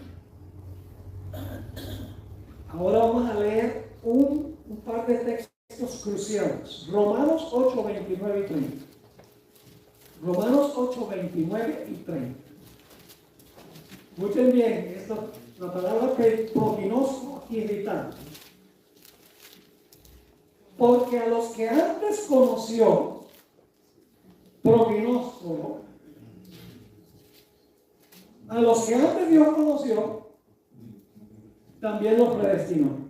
Ahora vamos a leer un par de textos cruciales. Romanos 8, 29 y 30. Romanos 8, 29 y 30. Escuchen bien, la palabra prognosco aquí es vital. Porque a los que antes conoció, prognosco, a los que antes Dios conoció, también los predestinó.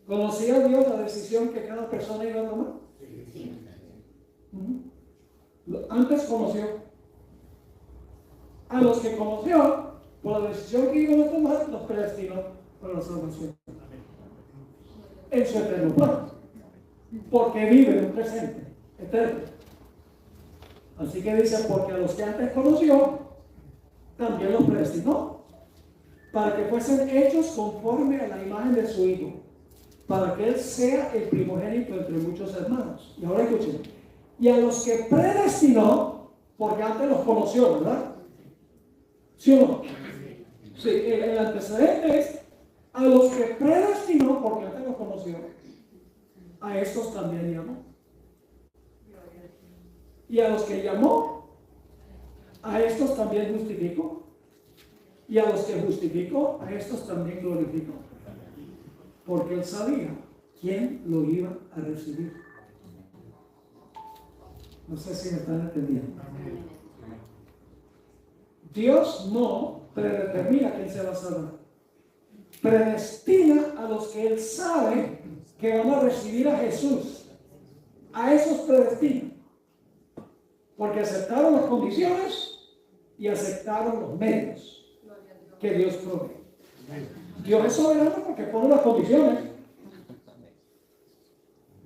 ¿Conocía Dios la decisión que cada persona iba a tomar? Sí. Antes conoció. A los que conoció, por la decisión que iban a tomar, los predestinó para la salvación. En su eterno plan. Porque vive en un presente eterno. Así que dice, porque a los que antes conoció, también los predestinó, para que fuesen hechos conforme a la imagen de su Hijo, para que Él sea el primogénito entre muchos hermanos. Y ahora escuchen, y a los que predestinó, porque antes los conoció, ¿verdad? ¿Sí o no? Sí, el antecedente es, a los que predestinó, porque antes los conoció, a estos también llamó. Y a los que llamó, a estos también justificó. Y a los que justificó, a estos también glorificó. Porque Él sabía quién lo iba a recibir. No sé si me están entendiendo. Dios no predetermina quién se va a salvar. Predestina a los que Él sabe que van a recibir a Jesús. A esos predestina. Porque aceptaron las condiciones y aceptaron los medios que Dios provee. Dios es soberano porque pone las condiciones.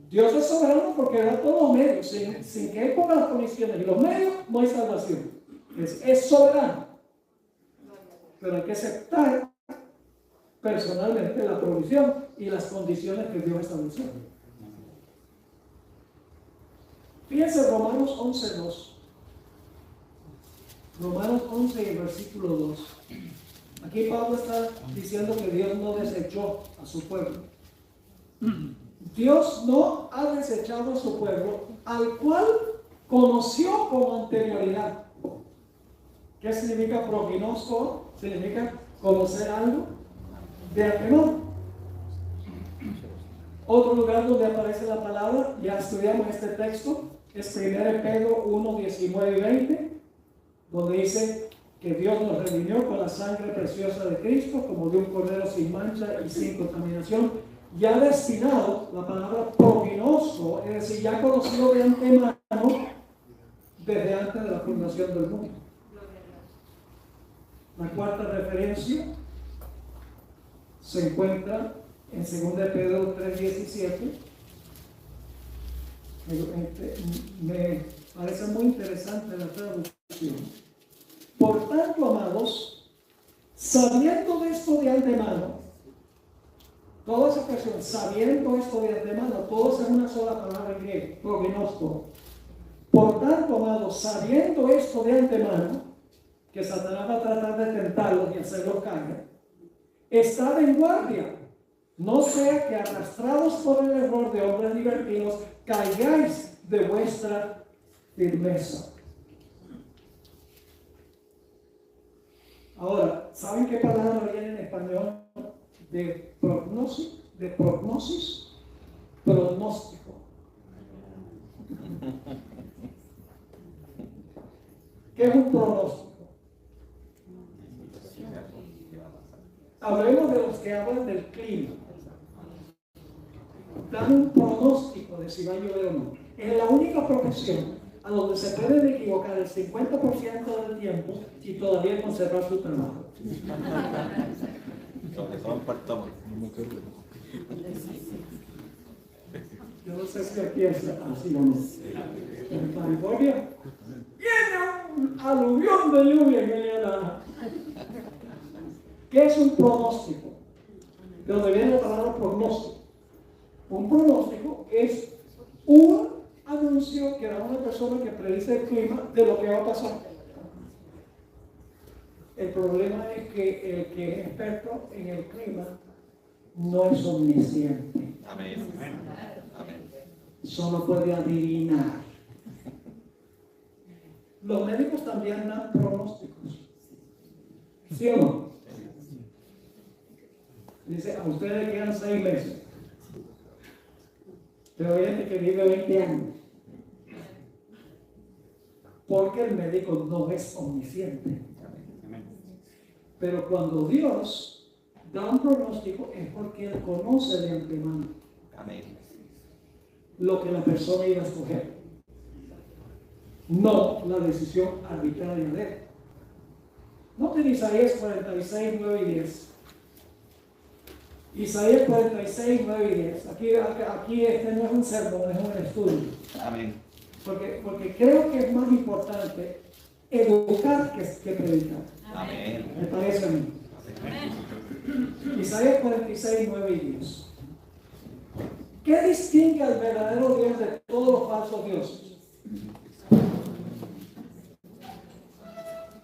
Dios es soberano porque da todos los medios. Sin que Él ponga las condiciones y los medios, no hay salvación. Es soberano. Pero hay que aceptar personalmente la provisión y las condiciones que Dios estableció. Fíjense Romanos 11:2. Romanos 11 y el versículo 2. Aquí Pablo está diciendo que Dios no desechó a su pueblo. Dios no ha desechado a su pueblo, al cual conoció con anterioridad. ¿Qué significa prognosco? Significa conocer algo de antemano. Otro lugar donde aparece la palabra, ya estudiamos este texto, es 1 Pedro 1, 19 y 20, donde dice que Dios nos redimió con la sangre preciosa de Cristo, como de un cordero sin mancha y sin contaminación, ya destinado, la palabra prognosco, es decir, ya conocido de antemano desde antes de la fundación del mundo. La cuarta referencia se encuentra en 2 Pedro 3:17. Me parece muy interesante la traducción. Por tanto, amados, sabiendo de esto de antemano, toda esa persona, sabiendo esto de antemano, todo es una sola palabra en griego, prognosco. Por tanto, amados, sabiendo esto de antemano, que Satanás va a tratar de tentarlos y hacerlos caer, Estad en guardia, no sea que arrastrados por el error de hombres libertinos, caigáis de vuestra firmeza. Ahora, ¿saben qué palabra viene en español de prognosis? De prognosis, pronóstico. ¿Qué es un pronóstico? Hablemos de los que hablan del clima. Dan un pronóstico de si va a llover o no. Es la única profesión a donde se pueden equivocar el 50% del tiempo y todavía conservar su trabajo. Sobre todo en Puerto Montt. Yo no sé si aquí es así o no. En California viene un aluvión de lluvia en media nada. ¿Qué es un pronóstico? De donde viene la palabra pronóstico. Un pronóstico es un anuncio que da una persona que predice el clima de lo que va a pasar. El problema es que el que es experto en el clima no es omnisciente. Amén. Amén. Solo puede adivinar. Los médicos también dan pronósticos. ¿Sí o no? Dice, a ustedes le quedan 6 meses. Pero hay gente que vive 20 años. Porque el médico no es omnisciente. Pero cuando Dios da un pronóstico es porque Él conoce de antemano lo que la persona iba a escoger. No la decisión arbitraria de Él. Noten Isaías 46, 9 y 10. Isaías 46, 9 y 10. Aquí este no es un sermón, es un estudio. Amén. Porque creo que es más importante educar que predicar. Amén. Me parece a mí. Isaías 46, 9 y 10. ¿Qué distingue al verdadero Dios de todos los falsos dioses?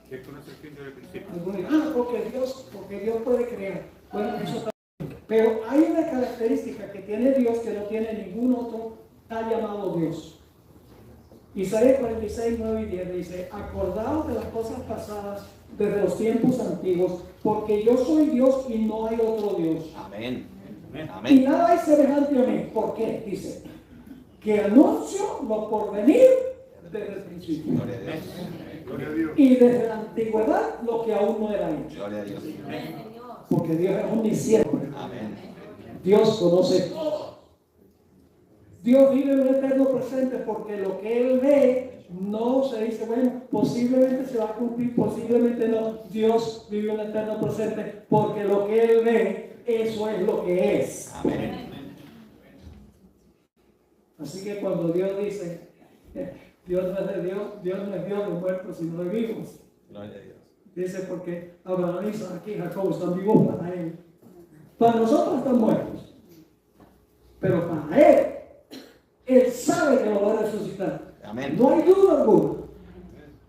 ¿Qué conoce el fin del principio? Algunos dirán, porque Dios puede crear. Bueno, eso también. Pero hay una característica que tiene Dios que no tiene ningún otro tal llamado Dios. Isaías 46, 9 y 10 dice: acordaos de las cosas pasadas desde los tiempos antiguos, porque yo soy Dios y no hay otro Dios. Amén. Y Amén. nada hay semejante a mí. ¿Por qué? Dice, que anuncio lo por venir desde el principio. Gloria a Dios. Gloria a Dios. Y desde la antigüedad lo que aún no era hecho. Gloria a Dios. Porque Dios es omnisciente. Amén. Dios conoce todo. Dios vive en un eterno presente porque lo que Él ve no se dice, bueno, posiblemente se va a cumplir, posiblemente no. Dios vive en un eterno presente porque lo que Él ve, eso es lo que es. Amén. Así que cuando Dios dice, Dios no es de Dios, Dios no es Dios de muertos, sino de vivos. Gloria a Dios. Dice porque Abraham, Isaac y Jacob están vivos para Él. Para nosotros están muertos. Pero para Él, Él sabe que lo va a resucitar. Amén. No hay duda alguna.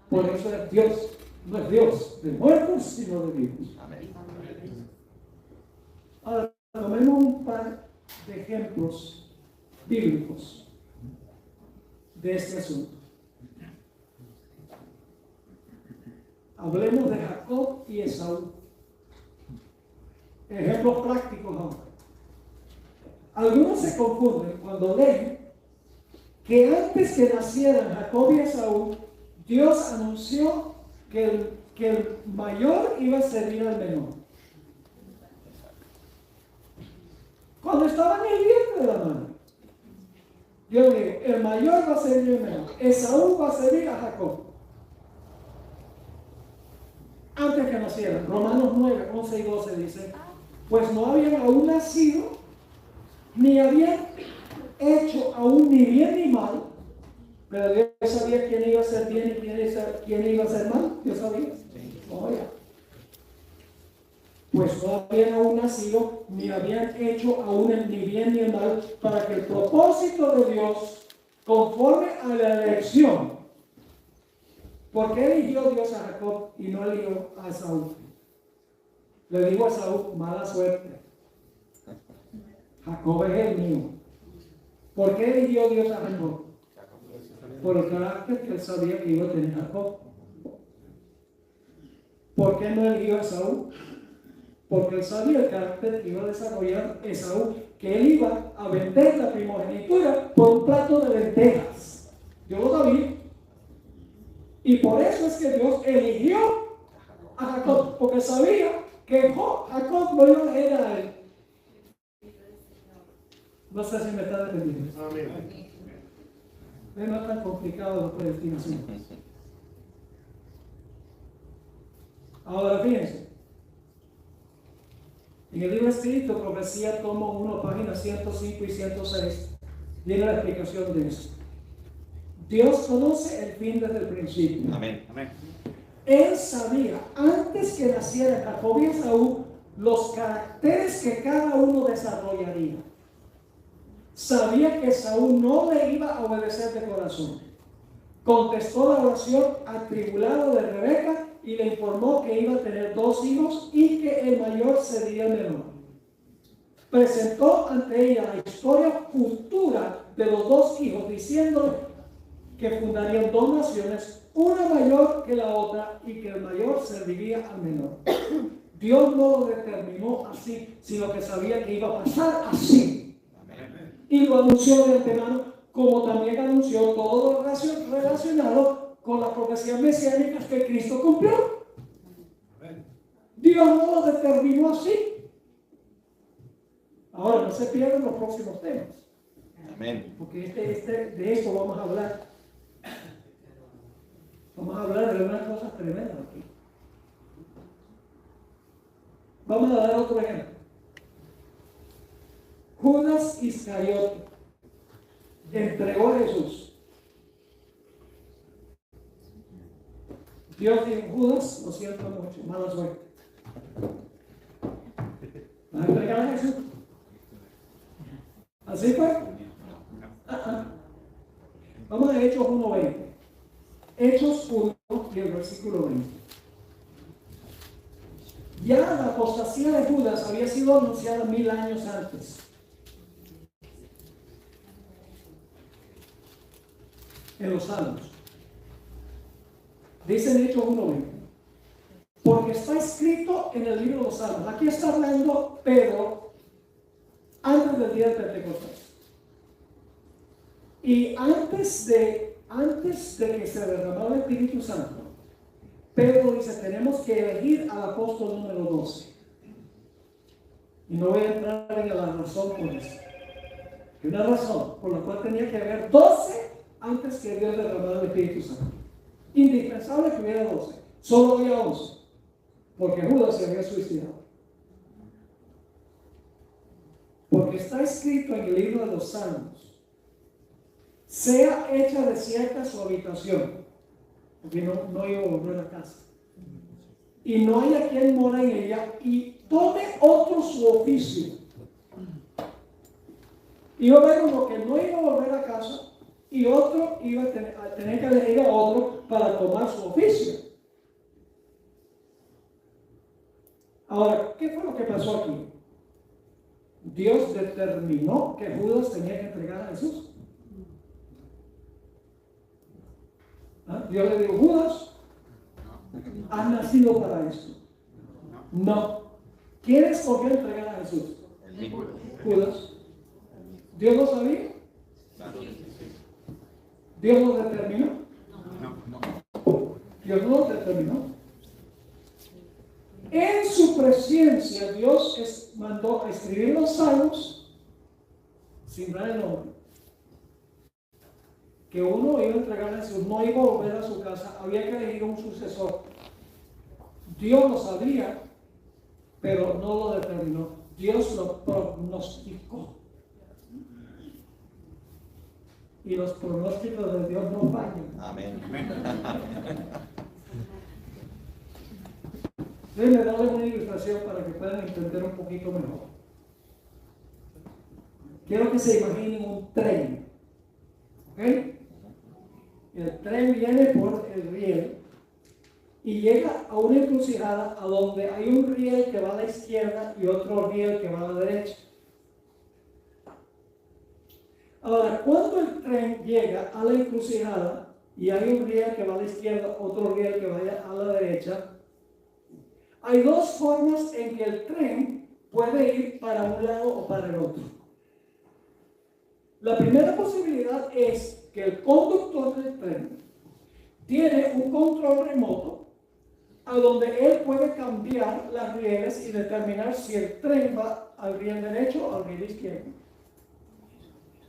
Por eso es Dios, no es Dios de muertos, sino de vivos. Amén. Ahora, tomemos un par de ejemplos bíblicos de este asunto. Hablemos de Jacob y Esaú. Ejemplos prácticos ahora. Algunos se confunden cuando leen que antes que nacieran Jacob y Esaú, Dios anunció que el mayor iba a servir al menor. Cuando estaban en el vientre de la madre, Dios dijo, el mayor va a servir al menor. Esaú va a servir a Jacob. Antes que nacieran, Romanos 9, 11 y 12 dice, pues no habían aún nacido, ni habían hecho aún ni bien ni mal, pero Dios sabía quién iba a ser bien y quién iba a ser mal. Dios sabía. Oye. Pues no habían aún nacido, ni habían hecho aún ni bien ni mal, para que el propósito de Dios, conforme a la elección, ¿por qué eligió Dios a Jacob y no eligió a Esaú? le dijo a Esaú, mala suerte. Jacob es el mío. ¿Por qué eligió Dios a Jacob? Por el carácter que él sabía que iba a tener Jacob. ¿Por qué no eligió a Esaú? Porque él sabía el carácter que iba a desarrollar Esaú, que él iba a vender la primogenitura por un plato de lentejas. Yo lo sabía. Y por eso es que Dios eligió a Jacob, porque sabía que Jacob no iba a heredar a él. No sé si me está entendiendo. Amén. No es tan complicado la predestinación. Ahora fíjense. En el libro escrito, Profecía, tomo 1, páginas 105 y 106, viene la explicación de esto. Dios conoce el fin desde el principio. Amén. Amén. Él sabía, antes que naciera Jacob y Esaú, los caracteres que cada uno desarrollaría. Sabía que Esaú no le iba a obedecer de corazón. Contestó la oración atribulado de Rebeca y le informó que iba a tener 2 hijos y que el mayor sería el menor. Presentó ante ella la historia futura de los 2 hijos, diciéndole que fundarían 2 naciones, una mayor que la otra, y que el mayor serviría al menor. Dios no lo determinó así, sino que sabía que iba a pasar así. Y lo anunció de antemano, como también anunció todo lo relacionado con las profecías mesiánicas que Cristo cumplió. Dios no lo determinó así. Ahora no se pierdan los próximos temas. Amén. Porque de esto vamos a hablar. Vamos a hablar de unas cosas tremendas aquí. Vamos a dar otro ejemplo. Judas Iscariote entregó a Jesús. Dios dijo, Judas, lo siento mucho, mala suerte. ¿Vas a entregar a Jesús? ¿Así fue? Vamos a Hechos 1:20. Hechos 1 y el versículo 20. Ya la apostasía de Judas había sido anunciada 1000 años antes. En los Salmos. Dice en Hechos 1:20. Porque está escrito en el libro de los Salmos. Aquí está hablando Pedro antes del día de Pentecostés. Y antes de que se derramara el Espíritu Santo, Pedro dice, tenemos que elegir al apóstol número 12. Y no voy a entrar en la razón por eso. Y una razón por la cual tenía que haber 12 antes que Dios derramara el Espíritu Santo. Indispensable que hubiera 12. Solo había 11. Porque Judas se había suicidado. Porque está escrito en el libro de los Salmos, sea hecha desierta su habitación, porque no iba a volver a casa, y no haya quien mora en ella, y tome otro su oficio. Iba a haber uno que no iba a volver a casa, y otro iba a tener que elegir a otro para tomar su oficio. Ahora, ¿qué fue lo que pasó aquí? Dios determinó que Judas tenía que entregar a Jesús. Dios le dijo, Judas, has nacido para esto. No. ¿Quién escogió entregar a Jesús? Judas. ¿Dios lo sabía? ¿Dios lo determinó? Dios no lo determinó. En su presencia, Dios mandó a escribir los salmos sin dar el nombre. Que uno iba a entregar a Jesús, no iba a volver a su casa, había que elegir un sucesor. Dios lo sabía, pero no lo determinó. Dios lo prognosticó. Y los pronósticos de Dios no fallan. Amén. Déjenme darles una ilustración para que puedan entender un poquito mejor. Quiero que se imaginen un tren. ¿Ok? El tren viene por el riel y llega a una encrucijada a donde hay un riel que va a la izquierda y otro riel que va a la derecha. Ahora, cuando el tren llega a la encrucijada y hay un riel que va a la izquierda, otro riel que vaya a la derecha, hay dos formas en que el tren puede ir para un lado o para el otro. La primera posibilidad es que el conductor del tren tiene un control remoto a donde él puede cambiar las rieles y determinar si el tren va al riel derecho o al riel izquierdo.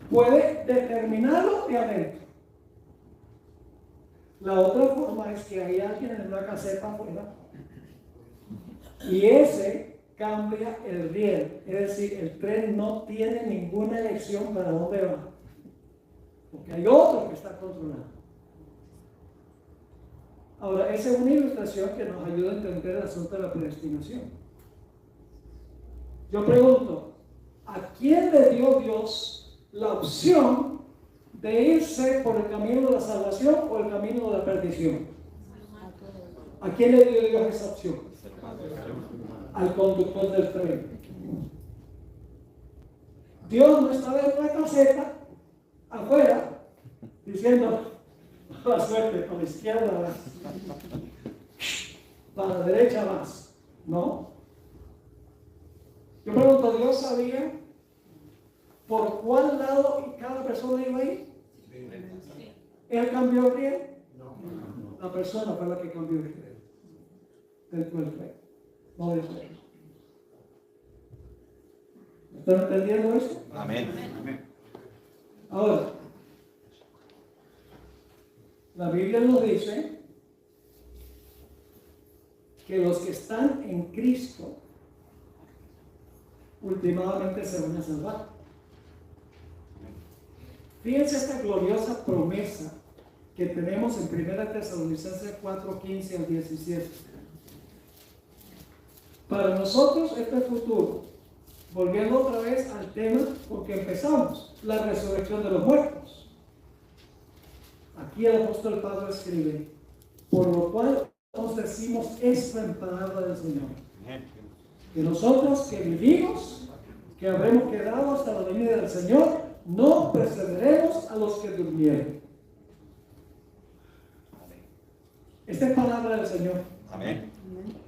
Puede determinarlo de adentro. La otra forma es que hay alguien en una caseta afuera y ese cambia el riel, es decir, el tren no tiene ninguna elección para dónde va, porque hay otro que está controlando. Ahora, esa es una ilustración que nos ayuda a entender el asunto de la predestinación. Yo pregunto, ¿a quién le dio Dios la opción de irse por el camino de la salvación o el camino de la perdición? ¿A quién le dio Dios esa opción? Al conductor del tren. Dios no estaba en una caseta afuera diciendo, la suerte, para la izquierda vas, para la derecha vas. No. Yo pregunto, ¿Dios sabía por cuál lado cada persona iba a ir? ¿Él cambió el riel? No. La persona fue la que cambió el riel dentro del tren. No Dios. ¿Están entendiendo eso? Amén. Ahora, la Biblia nos dice que los que están en Cristo últimamente se van a salvar. Fíjense esta gloriosa promesa que tenemos en 1 Tesalonicenses 4:15 al 17. Para nosotros este futuro, volviendo otra vez al tema porque empezamos, la resurrección de los muertos. Aquí el apóstol Pablo escribe, por lo cual os decimos esto en palabra del Señor, que nosotros que vivimos, que habremos quedado hasta la venida del Señor, no precederemos a los que durmieron. Esta es palabra del Señor. Amén.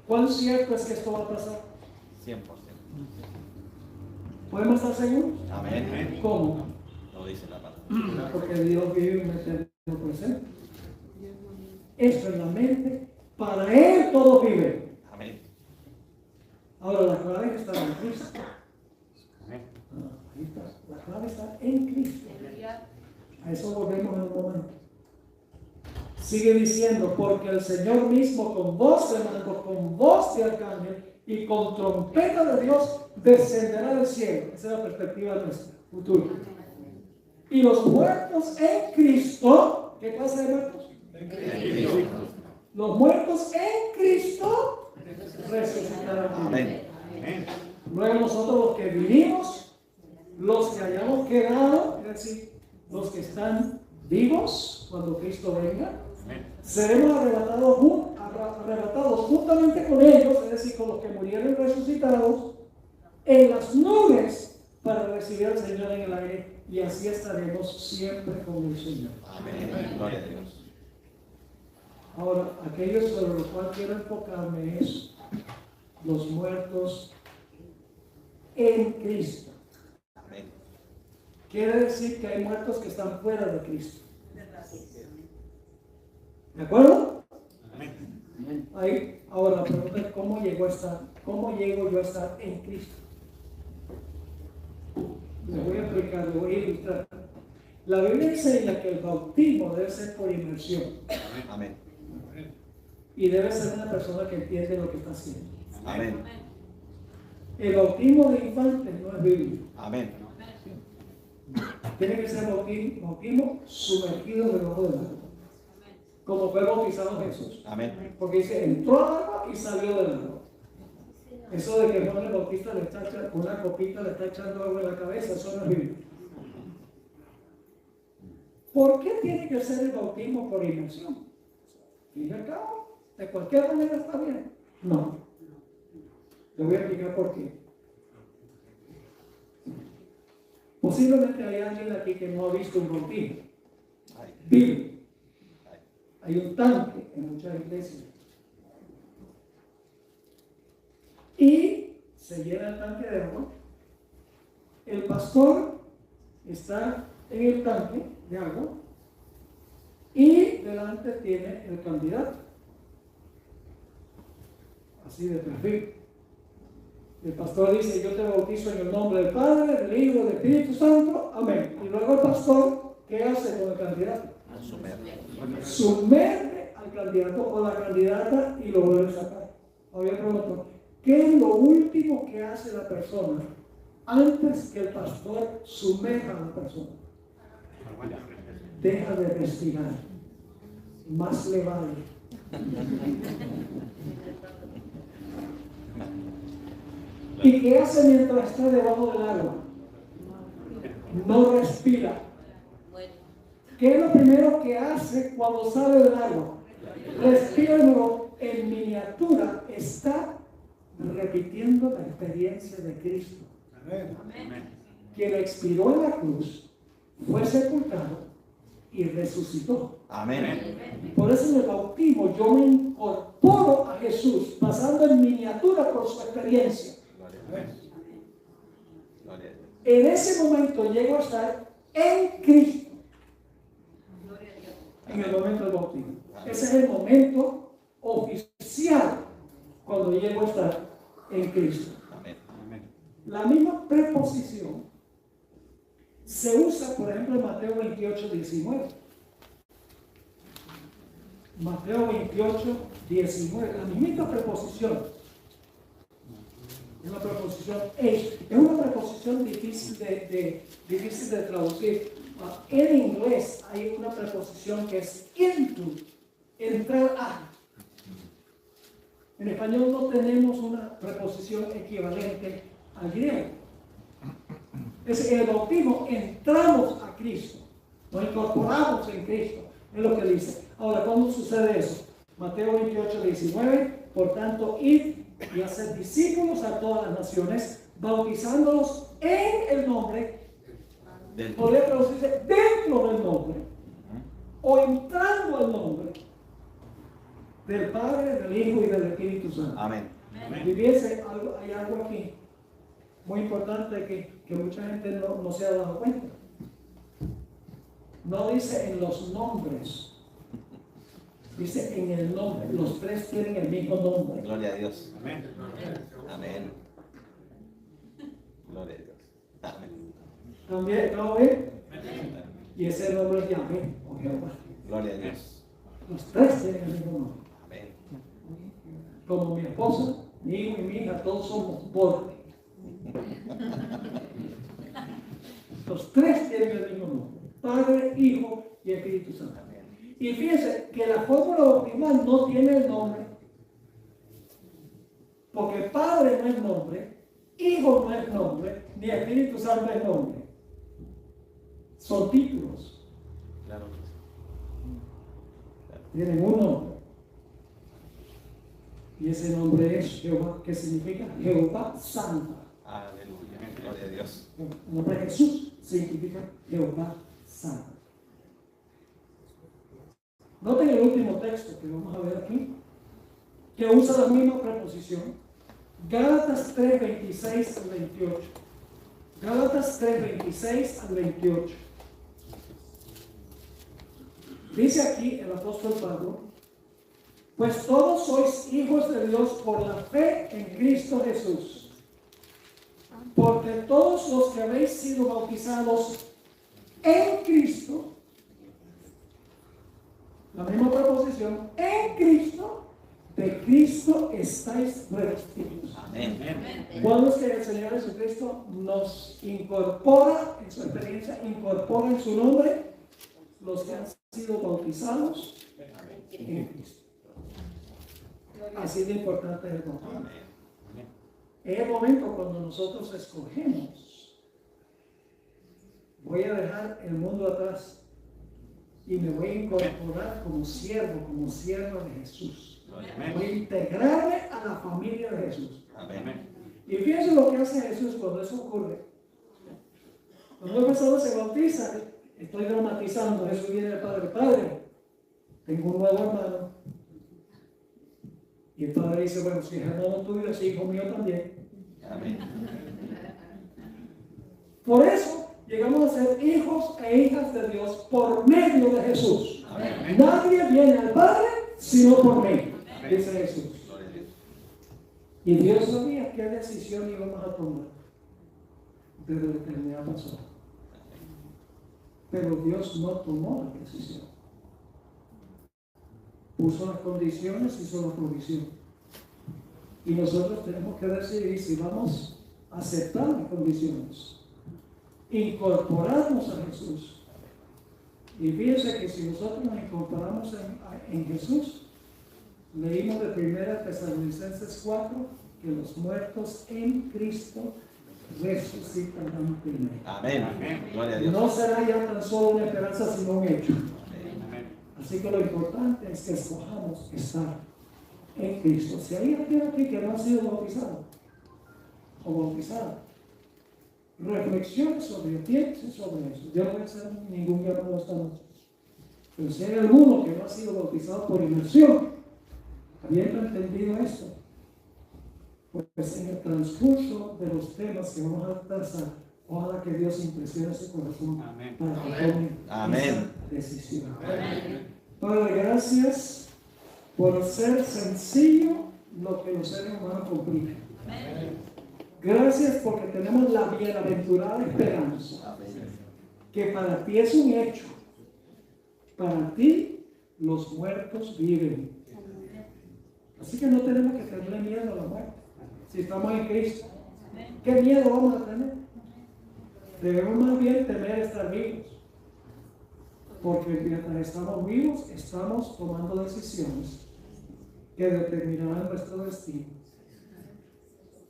¿Cuán cierto es que esto va a pasar? 100%. ¿Podemos estar seguros? Amén. ¿Cómo? Lo dice la palabra. Porque Dios vive en el eterno presente. Esto en la mente, para Él todo vive. Amén. Ahora la clave está en Cristo. Ahí está. La clave está en Cristo. A eso volvemos en un momento. Sigue diciendo, porque el Señor mismo con voz de mando, con voz de arcángel y con trompeta de Dios descenderá del cielo. Esa es la perspectiva nuestra, futuro. Y los muertos en Cristo, ¿qué clase de muertos? En Cristo. Los muertos en Cristo resucitarán. Amén. Luego nosotros los que vivimos, los que hayamos quedado, es decir, los que están vivos cuando Cristo venga, seremos arrebatados juntamente con ellos, es decir, con los que murieron resucitados, en las nubes para recibir al Señor en el aire, y así estaremos siempre con el Señor. Amén. Gloria a Dios. Ahora, aquello sobre lo cual quiero enfocarme es los muertos en Cristo. Amén. Quiere decir que hay muertos que están fuera de Cristo. ¿De acuerdo? Amén. Ahí, ahora la pregunta es cómo llego yo a estar en Cristo. Les voy a explicar, les voy a ilustrar. La Biblia enseña que el bautismo debe ser por inmersión. Amén. Y debe ser una persona que entiende lo que está haciendo. Amén. El bautismo de infantes no es bíblico. Amén. Tiene que ser bautismo sumergido debajo del agua. Como fue bautizado Jesús. Amén. Porque dice, entró al agua y salió del agua. Eso de que Juan el Bautista le está echando una copita, le está echando agua en la cabeza, eso no es bíblico. ¿Por qué tiene que ser el bautismo por inmersión? Fíjate acá, ¿De cualquier manera está bien? No. Le voy a explicar por qué. Posiblemente hay alguien aquí que no ha visto un bautismo. Vive. Hay un tanque en muchas iglesias. Y se llena el tanque de agua. El pastor está en el tanque de agua y delante tiene el candidato. Así de perfil. El pastor dice: yo te bautizo en el nombre del Padre, del Hijo, del Espíritu Santo. Amén. Y luego el pastor, ¿qué hace con el candidato? Sumerge al candidato o la candidata y lo vuelve a sacar. Ahora pregunto, ¿qué es lo último que hace la persona antes que el pastor sumerja a la persona? Deja de respirar. Más le vale. ¿Y qué hace mientras está debajo del agua? No respira. ¿Qué es lo primero que hace cuando sale del agua? Respira de nuevo. En miniatura está repitiendo la experiencia de Cristo. Quien expiró en la cruz, fue sepultado y resucitó. Amén. Por eso en el bautismo yo me incorporo a Jesús, pasando en miniatura por su experiencia. En ese momento llego a estar en Cristo. En el momento del bautismo. Ese es el momento oficial cuando llego a estar en Cristo. La misma preposición se usa, por ejemplo, en Mateo 28, 19. Mateo 28, 19. La misma preposición. Es una preposición es una preposición difícil de traducir. En inglés hay una preposición que es into, entrar a. En español no tenemos una preposición equivalente al griego. En el bautismo entramos a Cristo, nos incorporamos en Cristo, es lo que dice. Ahora, ¿cómo sucede eso? Mateo 28, 19, por tanto, id y hacer discípulos a todas las naciones, bautizándolos en el nombre, podría traducirse dentro del nombre, o entrando al nombre del Padre, del Hijo y del Espíritu Santo. Amén. Y fíjense, hay algo aquí muy importante que mucha gente no se ha dado cuenta. No dice en los nombres. Dice en el nombre. Los tres tienen el mismo nombre. Gloria a Dios. Amén. Amén. Gloria a Dios. Amén. También, ¿no ven? Y ese nombre es Yahvé o Jehová. Gloria a Dios. Los tres tienen el mismo nombre. Amén. Como mi esposa, mi hijo y mi hija, todos somos Borre. Los tres tienen el mismo nombre. Padre, Hijo y Espíritu Santo. Y fíjense que la fórmula bautismal no tiene el nombre, porque Padre no es nombre, Hijo no es nombre, ni Espíritu Santo es nombre. Son títulos. Claro. Tienen un nombre. Y ese nombre es Jehová, que significa Jehová Santo. Aleluya. Gloria a Dios. El nombre de Jesús significa Jehová Santo. Noten el último texto que vamos a ver aquí, que usa la misma preposición. Gálatas 3, 26 al 28. Gálatas 3, 26 al 28. Dice aquí el apóstol Pablo: pues todos sois hijos de Dios por la fe en Cristo Jesús. Porque todos los que habéis sido bautizados en Cristo, la misma preposición, en Cristo, de Cristo estáis revestidos. Amén. ¿Cuándo es que el Señor Jesucristo nos incorpora en su experiencia, incorpora en su nombre los que han sido bautizados en Cristo? Así de importante es el bautismo. Es el momento cuando nosotros escogemos: voy a dejar el mundo atrás y me voy a incorporar como siervo, como sierva de Jesús. Voy a integrarme a la familia de Jesús. Amén. Y fíjense lo que hace Jesús cuando eso ocurre. Cuando una persona se bautiza, estoy dramatizando, Jesús viene del Padre. Padre, tengo un nuevo hermano. Y el Padre dice, bueno, si es hermano tuyo, es hijo mío también. Amén. Por eso llegamos a ser hijos e hijas de Dios por medio de Jesús. Amén. Nadie viene al Padre sino por mí, dice Jesús. Gloria a Dios. Y Dios sabía qué decisión íbamos a tomar desde la eternidad pasada. Pero Dios no tomó la decisión. Puso las condiciones, hizo la provisión. Y nosotros tenemos que decidir si vamos a aceptar las condiciones, incorporarnos a Jesús. Y fíjense que si nosotros nos incorporamos en Jesús, leímos de 1 Tesalonicenses 4 que los muertos en Cristo resucitarán primero. Amén. Gloria a Dios. No será ya tan solo una esperanza, sino un hecho. Amén. Así que lo importante es que escojamos estar en Cristo. Si hay alguien aquí que no ha sido bautizado o bautizada, reflexione sobre ello, piense sobre eso. Yo no voy a hacer ningún llamado esta noche. Pero si hay alguno que no ha sido bautizado por inmersión, habiendo entendido esto, pues en el transcurso de los temas que vamos a trazar, ojalá que Dios impresione su corazón Amén. para que tome Amén. esa decisión. Amén. Padre, gracias por hacer sencillo lo que los seres humanos complican. Gracias porque tenemos la bienaventurada esperanza que para ti es un hecho. Para ti los muertos viven. Así que no tenemos que tenerle miedo a la muerte. Si estamos en Cristo, ¿qué miedo vamos a tener? Debemos más bien temer estar vivos. Porque mientras estamos vivos, estamos tomando decisiones que determinarán nuestro destino.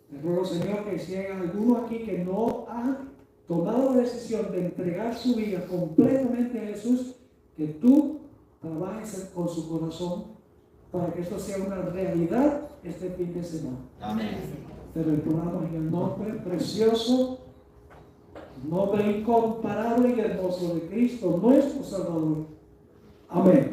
Te ruego, Señor, que si hay alguno aquí que no ha tomado la decisión de entregar su vida completamente a Jesús, que tú trabajes con su corazón para que esto sea una realidad este fin de semana. Amén. Te lo imploramos en el nombre precioso, nombre incomparable y hermoso de Cristo, nuestro Salvador. Amén.